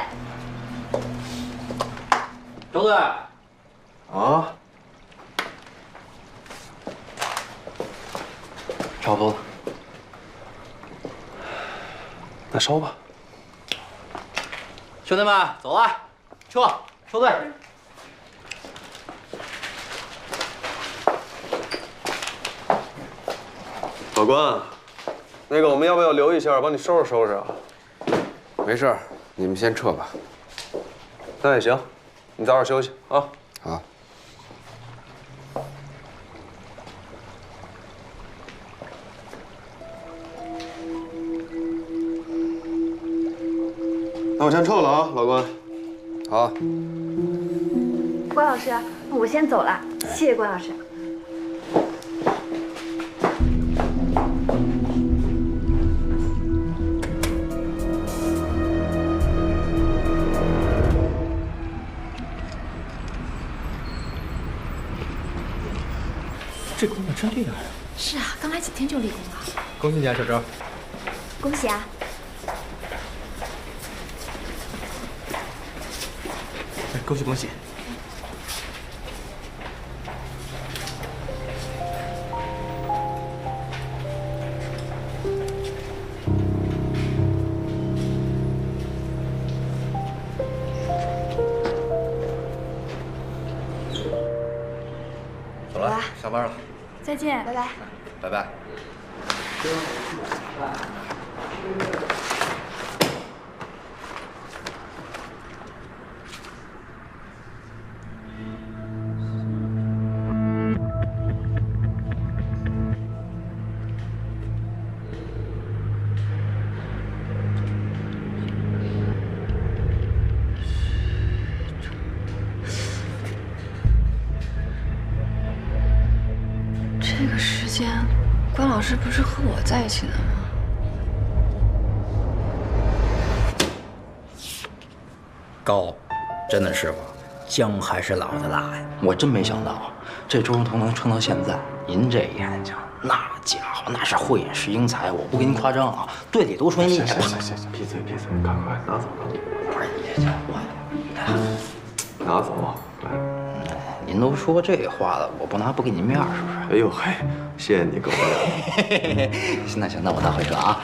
Speaker 2: 周队。
Speaker 1: 啊，
Speaker 2: 差不多了，
Speaker 1: 那收吧。
Speaker 2: 兄弟们，走了，撤，收队。
Speaker 1: 法官，那个我们要不要留一下，帮你收拾收拾啊？
Speaker 9: 没事儿，你们先撤吧。
Speaker 1: 那也行，你早点休息啊。
Speaker 9: 好。
Speaker 1: 那我先撤了啊，老关。
Speaker 9: 好。
Speaker 5: 关老师，我先走了，谢谢关老师。
Speaker 10: 这工作真厉害啊！
Speaker 5: 是啊，刚来几天就立功了。
Speaker 10: 恭喜你啊，小周！
Speaker 5: 恭喜啊！
Speaker 10: 恭喜恭喜！
Speaker 2: 走了，下班了。
Speaker 5: 再见，拜拜。
Speaker 2: 拜拜。
Speaker 6: 这个时间，关老师不是和我在一起的吗？
Speaker 2: 高，真的师傅，姜还是老的辣呀！我真没想到，这周荣彤能撑到现在。您这眼睛，那家伙那是慧眼识英才，我不跟您夸张啊，队里都说您。
Speaker 1: 行，闭嘴闭嘴，快快拿走吧。
Speaker 2: 不是你这我，
Speaker 1: 拿走。来，
Speaker 2: 您都说这话了，我不拿不给您面儿，是不是？
Speaker 1: 哎呦嘿，谢谢你给我面子。
Speaker 2: 行，那行，那我大回撤啊，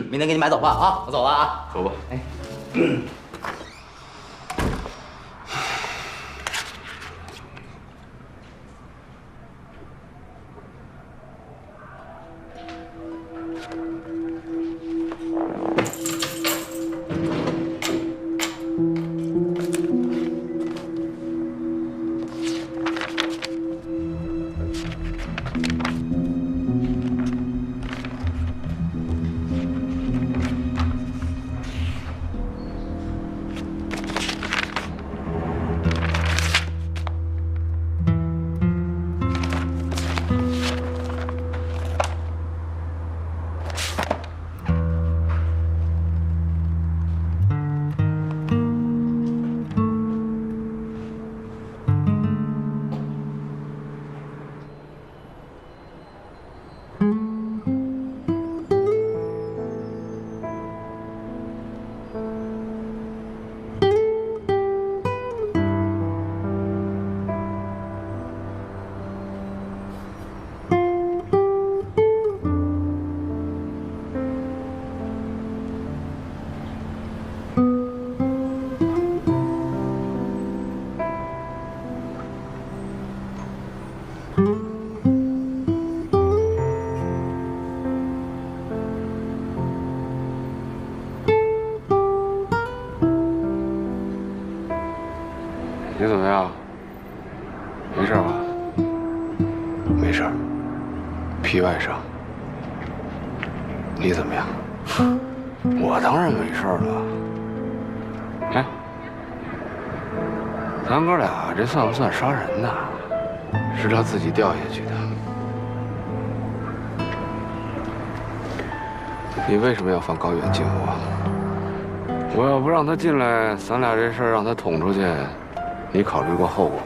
Speaker 2: 明天给你买早饭啊，我走了啊。
Speaker 1: 走吧。
Speaker 2: 哎。
Speaker 9: 你怎么样？没事吧？没事，皮外伤。你怎么样？我当然没事了。哎，咱哥俩这算不算杀人呢？是他自己掉下去的。你为什么要放高远进屋啊？我要不让他进来，咱俩这事儿让他捅出去，你考虑过后果吗？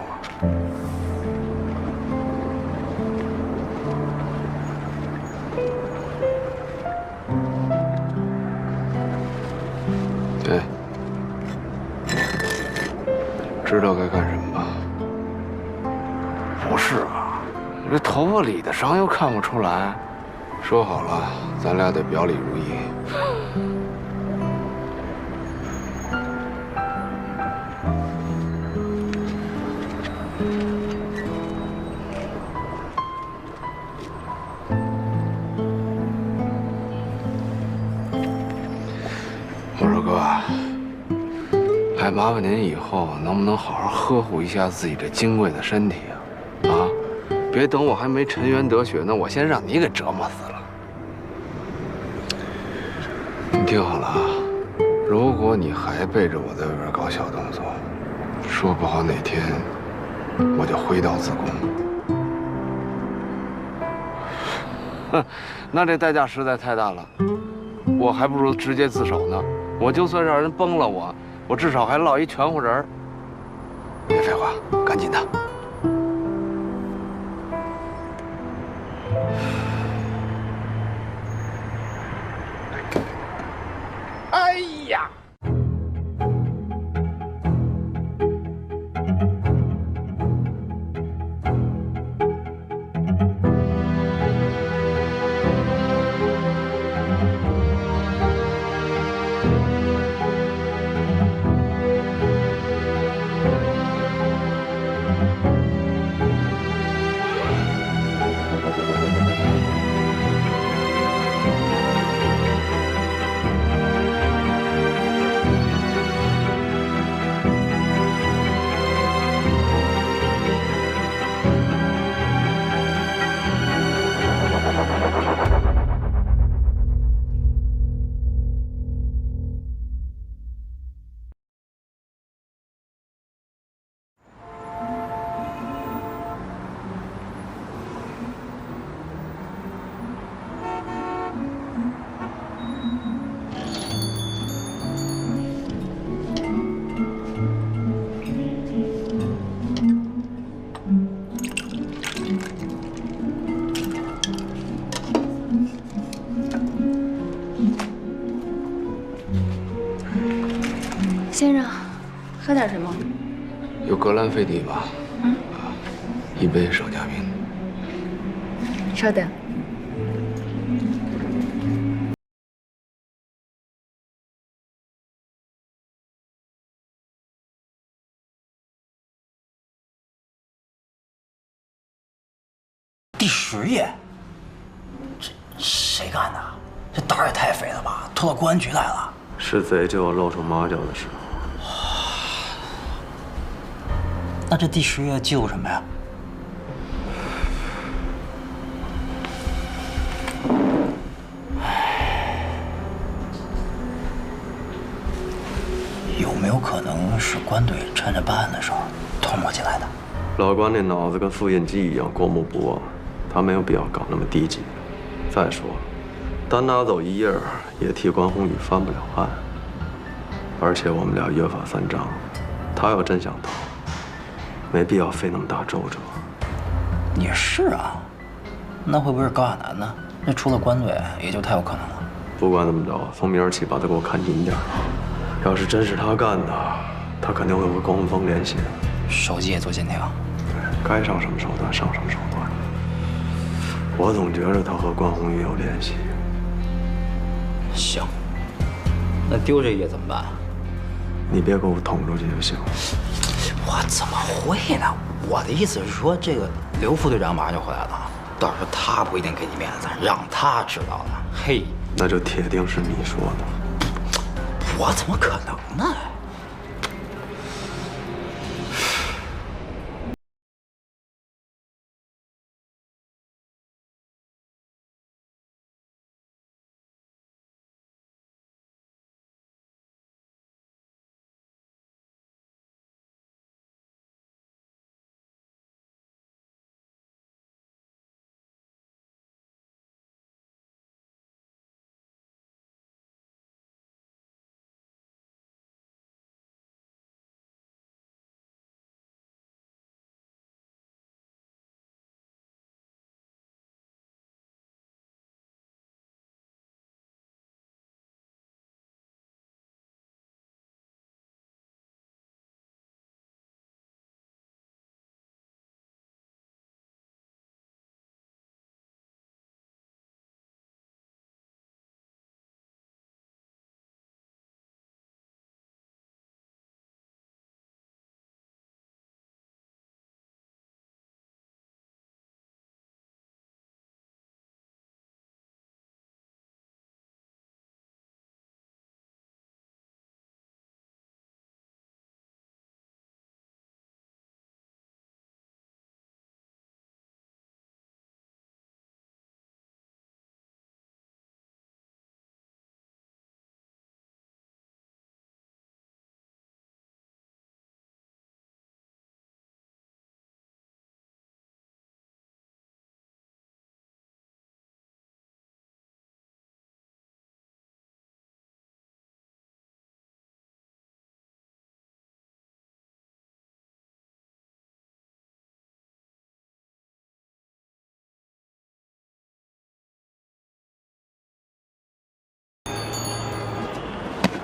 Speaker 9: 对，知道该干什么吧？不是吧？这头发里的伤又看不出来。说好了，咱俩得表里如一。我说哥，还麻烦您以后能不能好好呵护一下自己这金贵的身体啊？啊，别等我还没沉冤得雪呢，我先让你给折磨死了。你听好了啊，如果你还背着我在外边搞小动作，说不好哪天我就挥刀自宫。哼，那这代价实在太大了，我还不如直接自首呢。我就算让人崩了我至少还落一全乎人儿。别废话，赶紧的。
Speaker 10: 哎呀！
Speaker 6: 先生，喝点什么？
Speaker 9: 有格兰菲迪吧？一杯少加冰。
Speaker 6: 稍等。
Speaker 16: 第10页，这谁干的？这胆儿也太肥了吧！拖到公安局来了。
Speaker 1: 是贼就有露出马脚的时候。
Speaker 16: 那这第10页记录什么呀？有没有可能是关队趁着办案的时候偷摸进来的？
Speaker 1: 老关那脑子跟复印机一样过目不忘，他没有必要搞那么低级。再说了，单拿走1页也替关宏宇翻不了案。而且我们俩约法3章，他要真想逃，没必要费那么大周折。
Speaker 16: 也是啊，那会不会是高亚楠呢？那除了关队，也就他有可能了。
Speaker 1: 不管怎么着，从明儿起把他给我看紧点。要是真是他干的，他肯定会和关宏峰联系的。
Speaker 16: 手机也做监听。
Speaker 1: 对，该上什么手段上什么手段。我总觉着他和关宏宇有联系。
Speaker 16: 行，那丢这页怎么办？
Speaker 1: 你别给我捅出去就行。
Speaker 16: 我怎么会呢？我的意思是说，这个刘副队长马上就回来了，到时候他不一定给你面子，让他知道了，嘿，
Speaker 1: 那就铁定是你说的。
Speaker 16: 我怎么可能呢？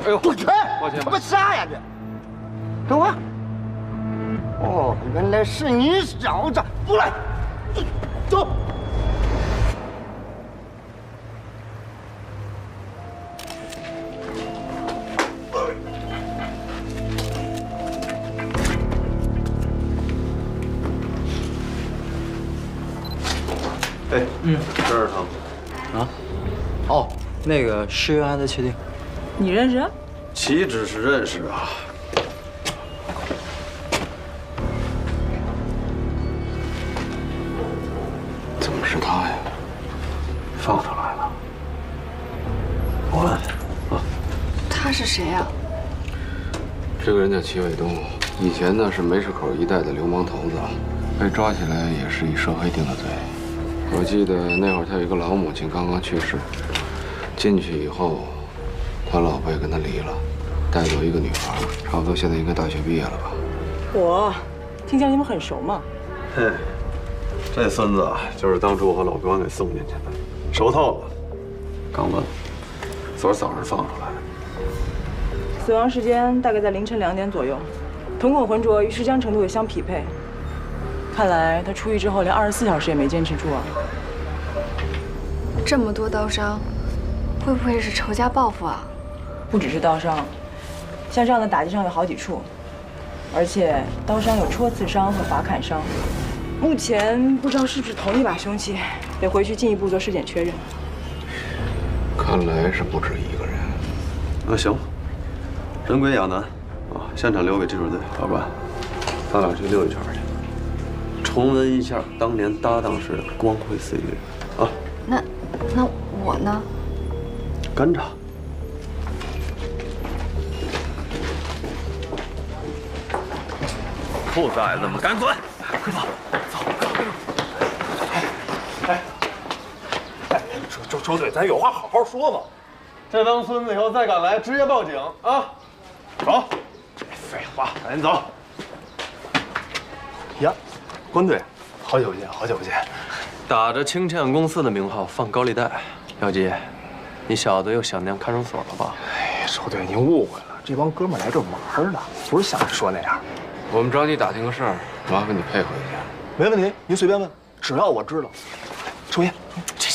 Speaker 9: 哎呦，
Speaker 16: 不全，他妈啥呀这？等会儿。哦，原来是你小子，不来，走。
Speaker 1: 哎，这是他们。
Speaker 2: 啊？哦，那个石原还在确定。
Speaker 14: 你认识？
Speaker 1: 岂止是认识啊！
Speaker 4: 怎么是他呀？
Speaker 1: 放出来了。我问啊，
Speaker 6: 他是谁呀？
Speaker 4: 这个人叫齐卫东，以前呢是梅市口一带的流氓头子，被抓起来也是以涉黑定的罪。我记得那会儿他有一个老母亲刚刚去世，进去以后，他老婆也跟他离了，带走一个女孩，差不多现在应该大学毕业了吧？
Speaker 14: 我听讲你们很熟嘛。
Speaker 1: 嘿，这孙子啊，就是当初我和老关给送进去的，熟透了。刚问，昨儿早上放出来的。
Speaker 14: 死亡时间大概在凌晨2点左右，瞳孔浑浊与尸僵程度也相匹配。看来他出狱之后连24小时也没坚持住啊。
Speaker 6: 这么多刀伤，会不会是仇家报复啊？
Speaker 14: 不只是刀伤，像这样的打击伤有好几处，而且刀伤有戳刺伤和伐砍伤。目前不知道是不是同一把凶器，得回去进一步做尸检确认。
Speaker 4: 看来是不止一个人。
Speaker 1: 那行，人归亚南，啊，现场留给技术队保管，咱俩去溜一圈去，重温一下当年搭档时的光辉岁月，啊。
Speaker 6: 那我呢？
Speaker 1: 跟着。
Speaker 17: 兔崽子们，赶紧滚！快走，走！
Speaker 12: 周队，咱有话好好说嘛。
Speaker 13: 这帮孙子以后再敢来，直接报警啊！走。
Speaker 12: 废话，赶紧走。呀，关队，好久不见，好久不见。
Speaker 1: 打着清欠公司的名号放高利贷，姚吉，你小子又想念看守所了吧？
Speaker 12: 哎，周队，您误会了，这帮哥们来这玩的，不是像你说那样。
Speaker 4: 我们找你打听个事儿，麻烦你配合一下。
Speaker 12: 没问题，您随便问，只要我知道。抽烟，这。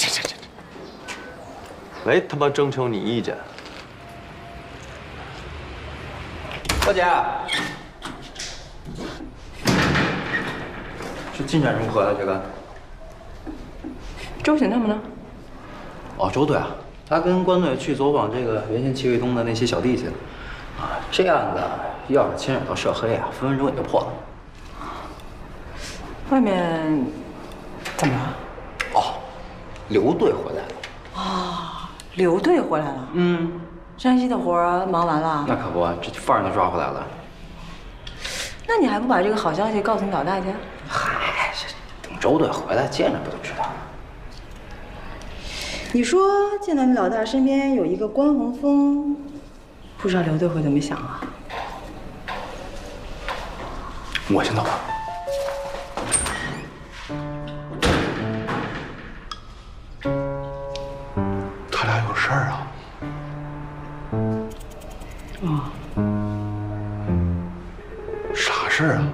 Speaker 1: 没他妈征求你意见。
Speaker 2: 大姐，这进展如何啊，这个？
Speaker 14: 周显他们呢？
Speaker 2: 哦，周队啊，他跟关队去走访这个原先齐卫东的那些小弟去了。啊，这案子要是牵扯到涉黑啊，分分钟也就破了。
Speaker 14: 外面怎么了？
Speaker 2: 哦，刘队回来了。
Speaker 14: 啊，刘队回来了。山西的活忙完了。
Speaker 2: 那可不，这犯人都抓回来了。
Speaker 14: 那你还不把这个好消息告诉你老大去？
Speaker 2: 嗨，等周队回来见着不就知道了？
Speaker 14: 你说见到你老大身边有一个关宏峰，不知道刘队会怎么想啊？
Speaker 12: 我先走了。他俩有事儿啊？啥事儿啊？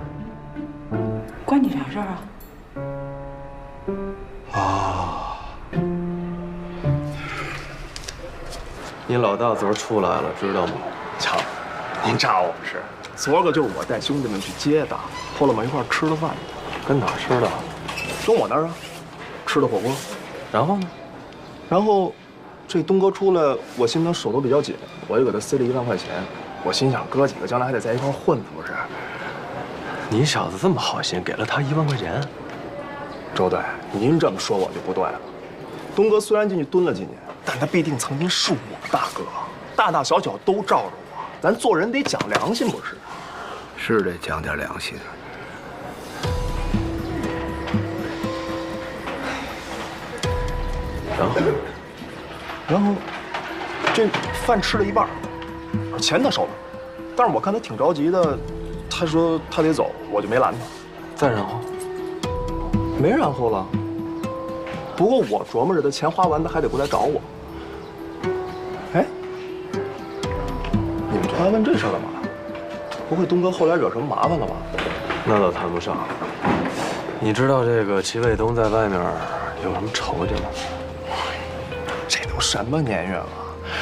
Speaker 14: 关你啥事儿啊？
Speaker 12: 啊！
Speaker 1: 你老大昨儿出来了，知道吗？
Speaker 12: 强，您炸我不是？昨儿个就是我带兄弟们去接的，后来我们一块儿吃了饭。
Speaker 1: 跟哪儿吃的？
Speaker 12: 跟我那儿啊，吃的火锅。
Speaker 1: 然后呢？
Speaker 12: 然后，这东哥出来，我心里手头比较紧，我就给他塞了1万块钱。我心想，哥几个将来还得在一块混呢，不是？
Speaker 1: 你小子这么好心，给了他1万块钱。
Speaker 12: 周队，您这么说我就不对了。东哥虽然进去蹲了几年，但他必定曾经是我大哥，大大小小都罩着我。咱做人得讲良心，不是？
Speaker 4: 是得讲点良心。
Speaker 12: 然后，这饭吃了一半，钱他收了，但是我看他挺着急的，他说他得走，我就没拦他。
Speaker 1: 再然后，
Speaker 12: 没然后了。不过我琢磨着，他钱花完，他还得过来找我。哎，还问这事儿干嘛？不会东哥后来惹什么麻烦了吧？
Speaker 1: 那倒谈不上。你知道这个齐卫东在外面有什么仇家吗？
Speaker 12: 这都什么年月了，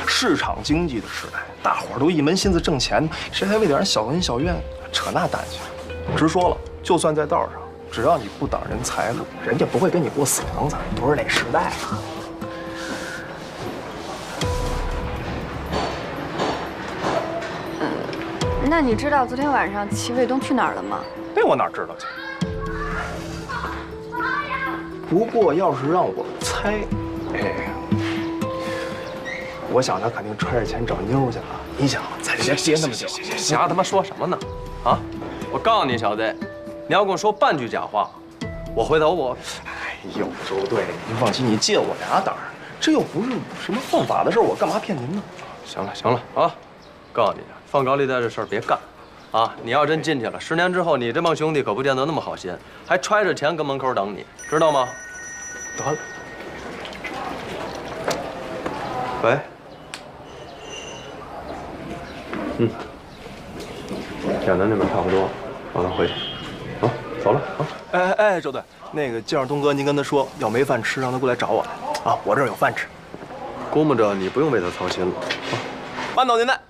Speaker 12: 市场经济的时代，大伙儿都一门心思挣钱，谁还为点小恩小怨扯那淡去？直说了，就算在道上，只要你不挡人财路，人家不会跟你过死娘子。都是那时代了。
Speaker 6: 那你知道昨天晚上齐卫东去哪儿了吗？
Speaker 12: 那我哪知道去？不过要是让我猜，我想他肯定揣着钱找妞去了。你想，在这歇那么久，
Speaker 1: 瞎他妈说什么呢？啊！我告诉你，小子，你要跟我说半句假话，我回头我……
Speaker 12: 哎呦，周队，您放心，你借我俩胆儿，这又不是什么犯法的事儿，我干嘛骗您呢？
Speaker 1: 行了行了啊！告诉你，放高利贷这事儿别干，啊！你要真进去了，10年之后你这帮兄弟可不见得那么好心，还揣着钱跟门口等你，知道吗？
Speaker 12: 得了。
Speaker 1: 喂。简单那边差不多，让他回去。啊，走了啊！
Speaker 12: 哎，周队，那个见着东哥，您跟他说，要没饭吃，让他过来找我来。啊，我这儿有饭吃。
Speaker 1: 估摸着你不用为他操心了。啊，
Speaker 12: 慢走您的。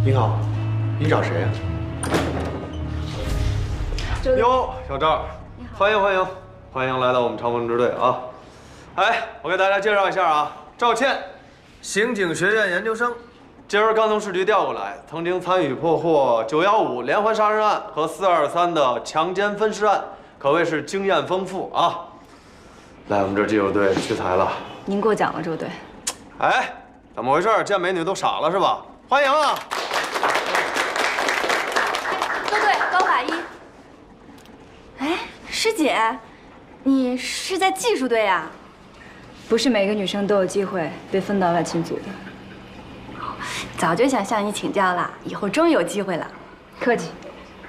Speaker 1: 你好，你找谁呀？哟，小赵，欢迎欢迎欢迎来到我们长风支队啊！哎，我给大家介绍一下啊，赵倩，刑警学院研究生，今儿刚从市局调过来，曾经参与破获915连环杀人案和423的强奸分尸案，可谓是经验丰富啊。来我们这技术队屈才了。
Speaker 6: 您过奖了，周队。
Speaker 1: 哎，怎么回事？见美女都傻了是吧？欢迎啊！
Speaker 6: 周队，高法医。哎，师姐，你是在技术队呀？
Speaker 5: 不是每个女生都有机会被分到外勤组的。
Speaker 6: 早就想向你请教了，以后终于有机会了。
Speaker 5: 客气，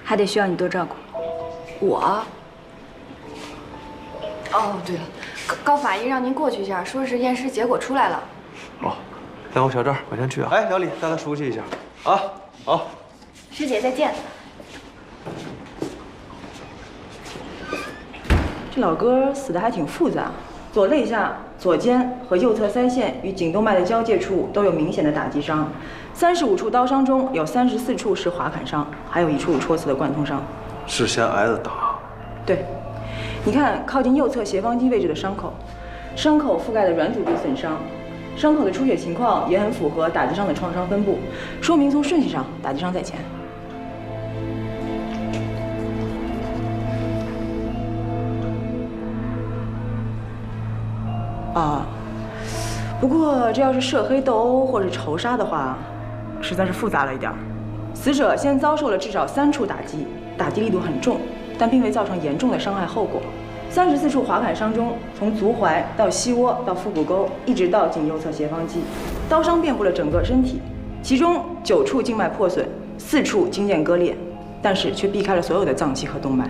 Speaker 5: 还得需要你多照顾。
Speaker 6: 我？哦，对了，高法医让您过去一下，说是验尸结果出来了。
Speaker 1: 哦，那我小赵，我先去啊。哎，小李，带他熟悉一下啊。好，
Speaker 6: 师姐再见。
Speaker 14: 这老哥死的还挺复杂，左肋下、左肩和右侧腮腺与颈动脉的交界处都有明显的打击伤，35处刀伤中有34处是划砍伤，还有1处戳刺的贯通伤。
Speaker 1: 是先挨的打？
Speaker 14: 对，你看靠近右侧斜方肌位置的伤口，伤口覆盖的软组织损伤，伤口的出血情况也很符合打击伤的创伤分布，说明从顺序上打击伤在前。啊，不过这要是涉黑斗殴或是仇杀的话，实在是复杂了一点。死者先遭受了至少3处打击，打击力度很重，但并未造成严重的伤害后果。34处划砍伤中，从足踝到膝窝到腹股沟，一直到颈右侧斜方肌，刀伤遍布了整个身体，其中9处静脉破损，4处筋腱割裂，但是却避开了所有的脏器和动脉。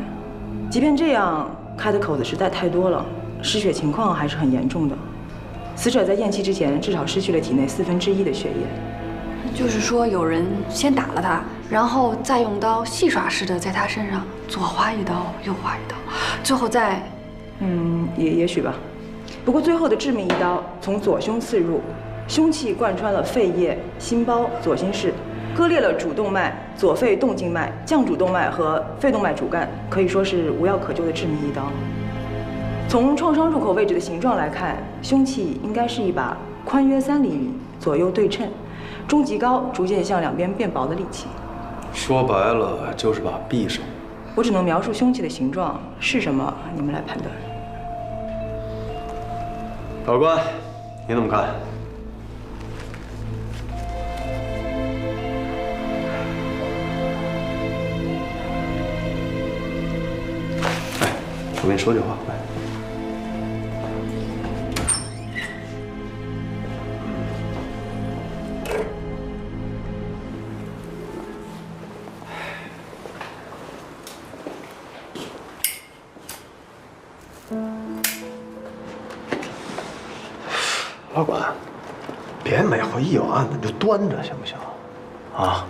Speaker 14: 即便这样，开的口子实在太多了。失血情况还是很严重的，死者在咽气之前至少失去了体内1/4的血液。
Speaker 6: 就是说，有人先打了他，然后再用刀戏耍似的在他身上左划一刀，右划一刀，最后再……
Speaker 14: 也许吧。不过最后的致命一刀从左胸刺入，凶器贯穿了肺叶、心包、左心室，割裂了主动脉、左肺动静脉、降主动脉和肺动脉主干，可以说是无药可救的致命一刀。从创伤入口位置的形状来看，凶器应该是一把宽约3厘米、左右对称、中极高、逐渐向两边变薄的利器。
Speaker 1: 说白了就是把匕首。
Speaker 14: 我只能描述凶器的形状是什么，你们来判断。
Speaker 1: 法官，你怎么看？哎，我跟你说句话，来。
Speaker 12: 老管，别每回一有案子就端着，行不行？啊？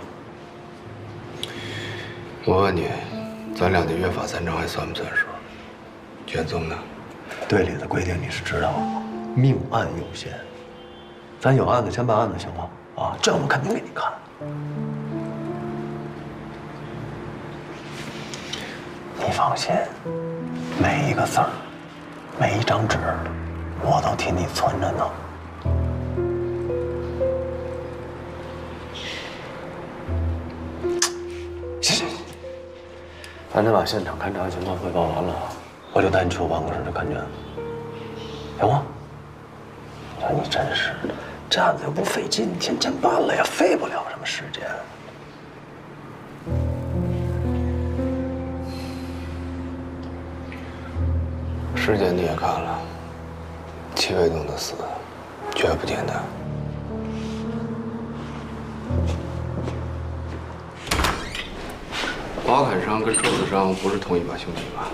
Speaker 4: 我问你，咱俩的约法三章还算不算数？卷宗呢？
Speaker 12: 队里的规定你是知道的吗？命案优先，咱有案子先办案子，行吗？啊，这我肯定给你看。你放心，每一个字儿，每一张纸，我都替你存着呢。行，咱这把现场勘查情况汇报完了，我就带你去我办公室去看卷，行吗？你真是的，这案子又不费劲，天天办了也费不了什么时间。
Speaker 4: 尸检你也看了，戚卫东的死绝不简单。划砍伤跟戳刺伤不是同一把凶器吧？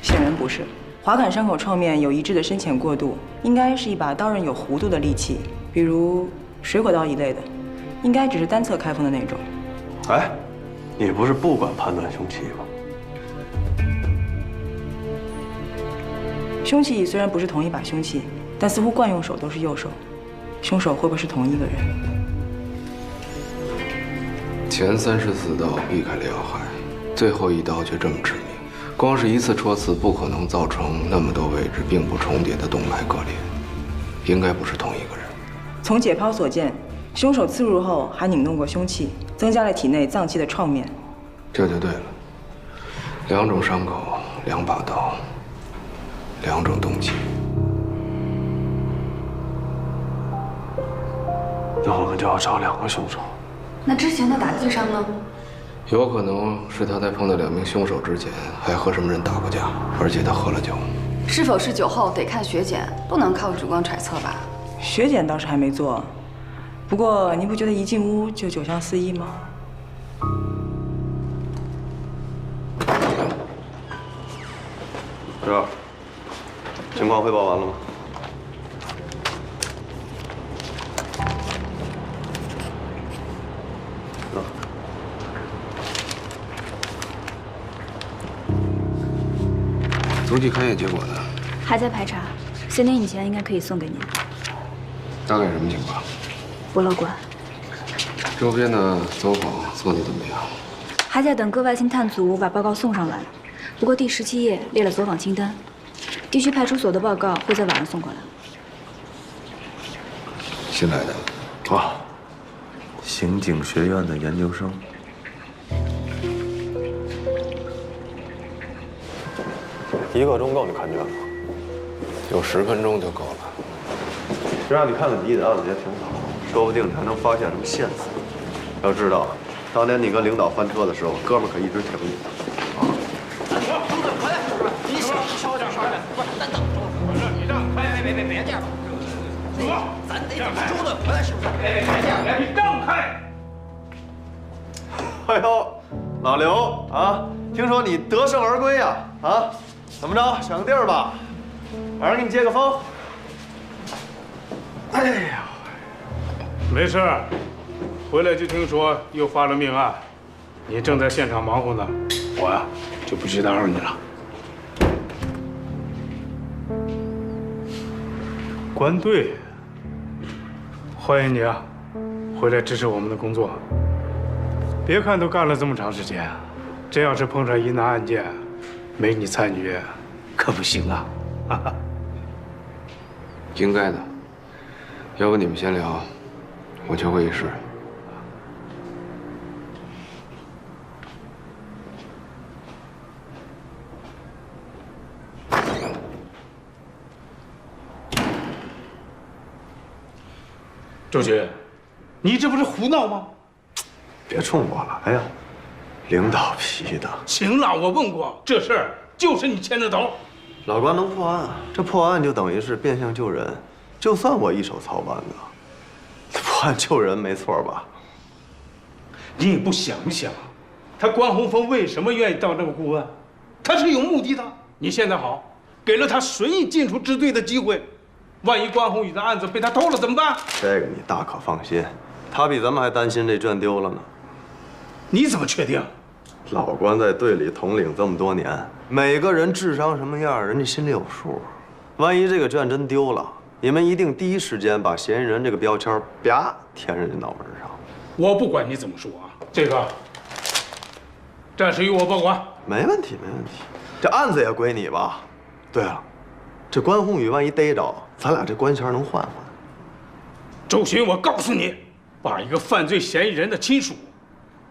Speaker 14: 显然不是。划砍伤口创面有一致的深浅过渡，应该是一把刀刃有弧度的利器，比如水果刀一类的，应该只是单侧开封的那种。
Speaker 12: 哎，你不是不管判断凶器吗？
Speaker 14: 凶器虽然不是同一把凶器，但似乎惯用手都是右手，凶手会不会是同一个人？
Speaker 4: 前34刀避开了要害，最后一刀却这么致命。光是一次戳刺不可能造成那么多位置并不重叠的动脉割裂，应该不是同一个人。
Speaker 14: 从解剖所见，凶手刺入后还拧动过凶器，增加了体内脏器的创面。
Speaker 4: 这就对了，两种伤口，两把刀，两种动机。
Speaker 12: 那我们就要找两个凶手。
Speaker 6: 那之前的打击伤呢？
Speaker 4: 有可能是他在碰到2名凶手之前还和什么人打过架，而且他喝了酒。
Speaker 6: 是否是酒后得看血检，不能靠主观揣测吧？
Speaker 14: 血检倒是还没做，不过您不觉得一进屋就酒香四溢吗？
Speaker 1: 这，情况汇报完了吗？
Speaker 4: 足迹勘验结果呢？
Speaker 5: 还在排查，3天以前应该可以送给您。
Speaker 4: 大概什么情况？
Speaker 5: 不乐观。
Speaker 4: 周边的走访做得怎么样？
Speaker 5: 还在等各外勤探组把报告送上来，不过第17页列了走访清单，地区派出所的报告会在晚上送过来。
Speaker 4: 新来的。
Speaker 18: 啊，刑警学院的研究生。
Speaker 12: 1个钟够你看卷吗？
Speaker 4: 有10分钟就够了。
Speaker 1: 这让你看看你的案子也挺好，说不定还能发现什么线索。要知道，当年你跟领导翻车的时候，哥们可一直挺你的。
Speaker 19: 你小点声点，不是，咱等周主任，你让别这样，咱得等周队回来是不是？别这样，你让开！
Speaker 1: 哎呦，老刘啊，听说你得胜而归呀？啊，怎么着，选个地儿吧，晚上给你接个风。哎呀，
Speaker 20: 没事，回来就听说又发了命案，你正在现场忙活呢，我呀就不去打扰你了。关队，欢迎你啊，回来支持我们的工作。别看都干了这么长时间，真要是碰上疑难案件，没你参与，可不行啊！哈哈。
Speaker 4: 应该的。要不你们先聊，我去会议室。
Speaker 20: 周局，你这不是胡闹吗？
Speaker 1: 别冲我来呀，领导批的。
Speaker 20: 行了，我问过，这事儿就是你牵的头。
Speaker 1: 老关能破案，这破案就等于是变相救人。就算我一手操办的，破案救人没错吧？
Speaker 20: 你也不想想，他关宏峰为什么愿意当这个顾问？他是有目的的。你现在好，给了他随意进出支队的机会，万一关宏宇的案子被他偷了怎么办？
Speaker 1: 这个你大可放心，他比咱们还担心这卷丢了呢。
Speaker 20: 你怎么确定？
Speaker 1: 老关在队里统领这么多年，每个人智商什么样，人家心里有数。万一这个卷真丢了，你们一定第一时间把嫌疑人这个标签啪填人家脑门上。
Speaker 20: 我不管你怎么说啊，这个暂时由我保管。
Speaker 1: 没问题，没问题。这案子也归你吧。对了，这关宏宇万一逮着，咱俩这官衔能换换。
Speaker 20: 周巡，我告诉你，把一个犯罪嫌疑人的亲属，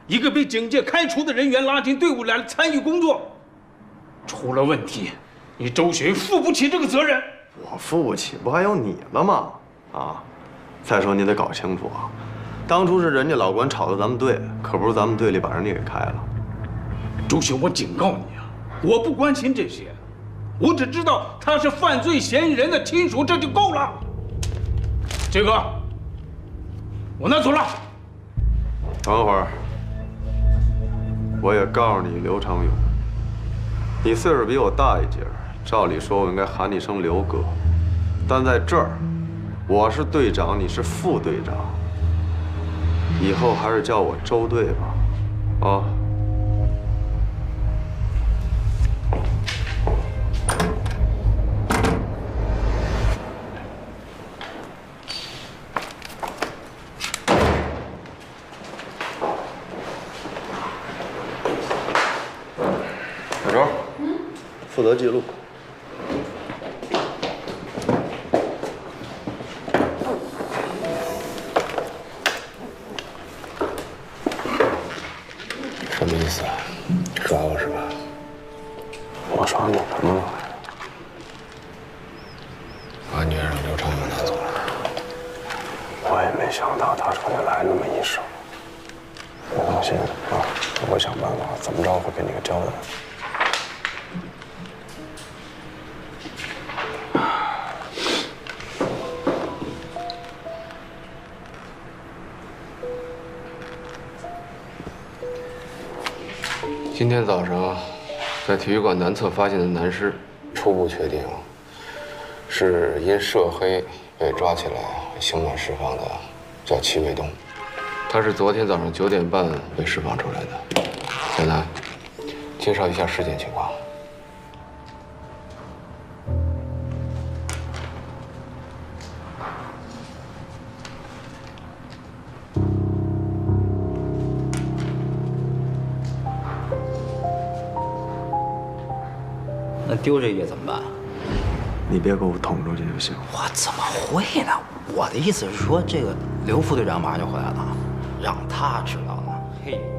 Speaker 20: 一个被警界开除的人员拉进队伍来参与工作，出了问题，你周巡负不起这个责任。
Speaker 1: 我负不起，不还有你了吗？啊！再说你得搞清楚啊，当初是人家老关炒的咱们队，可不是咱们队里把人家给开了。
Speaker 20: 周巡，我警告你啊，我不关心这些，我只知道他是犯罪嫌疑人的亲属，这就够了。这个，我拿走了。
Speaker 1: 等会儿，我也告诉你，刘长勇，你岁数比我大一截，照理说我应该喊你一声刘哥，但在这儿，我是队长，你是副队长，以后还是叫我周队吧，啊。小周，负责记录。
Speaker 4: 什么意思啊？耍我是吧？
Speaker 1: 我耍你什么了？
Speaker 4: 把女儿让刘长勇拿走了。
Speaker 1: 我也没想到他会来那么一手。你放心啊，我会想办法，怎么着会给你个交代。
Speaker 9: 今天早上，在体育馆南侧发现的男尸，
Speaker 4: 初步确定是因涉黑被抓起来刑满释放的，叫齐卫东。
Speaker 9: 他是昨天早上9点半被释放出来的。小南，介绍一下事件情况。
Speaker 2: 那丢这页怎么办？
Speaker 1: 你别给我捅出去就行。
Speaker 2: 我怎么会呢？我的意思是说，这个刘副队长马上就回来了，让他知道了，嘿。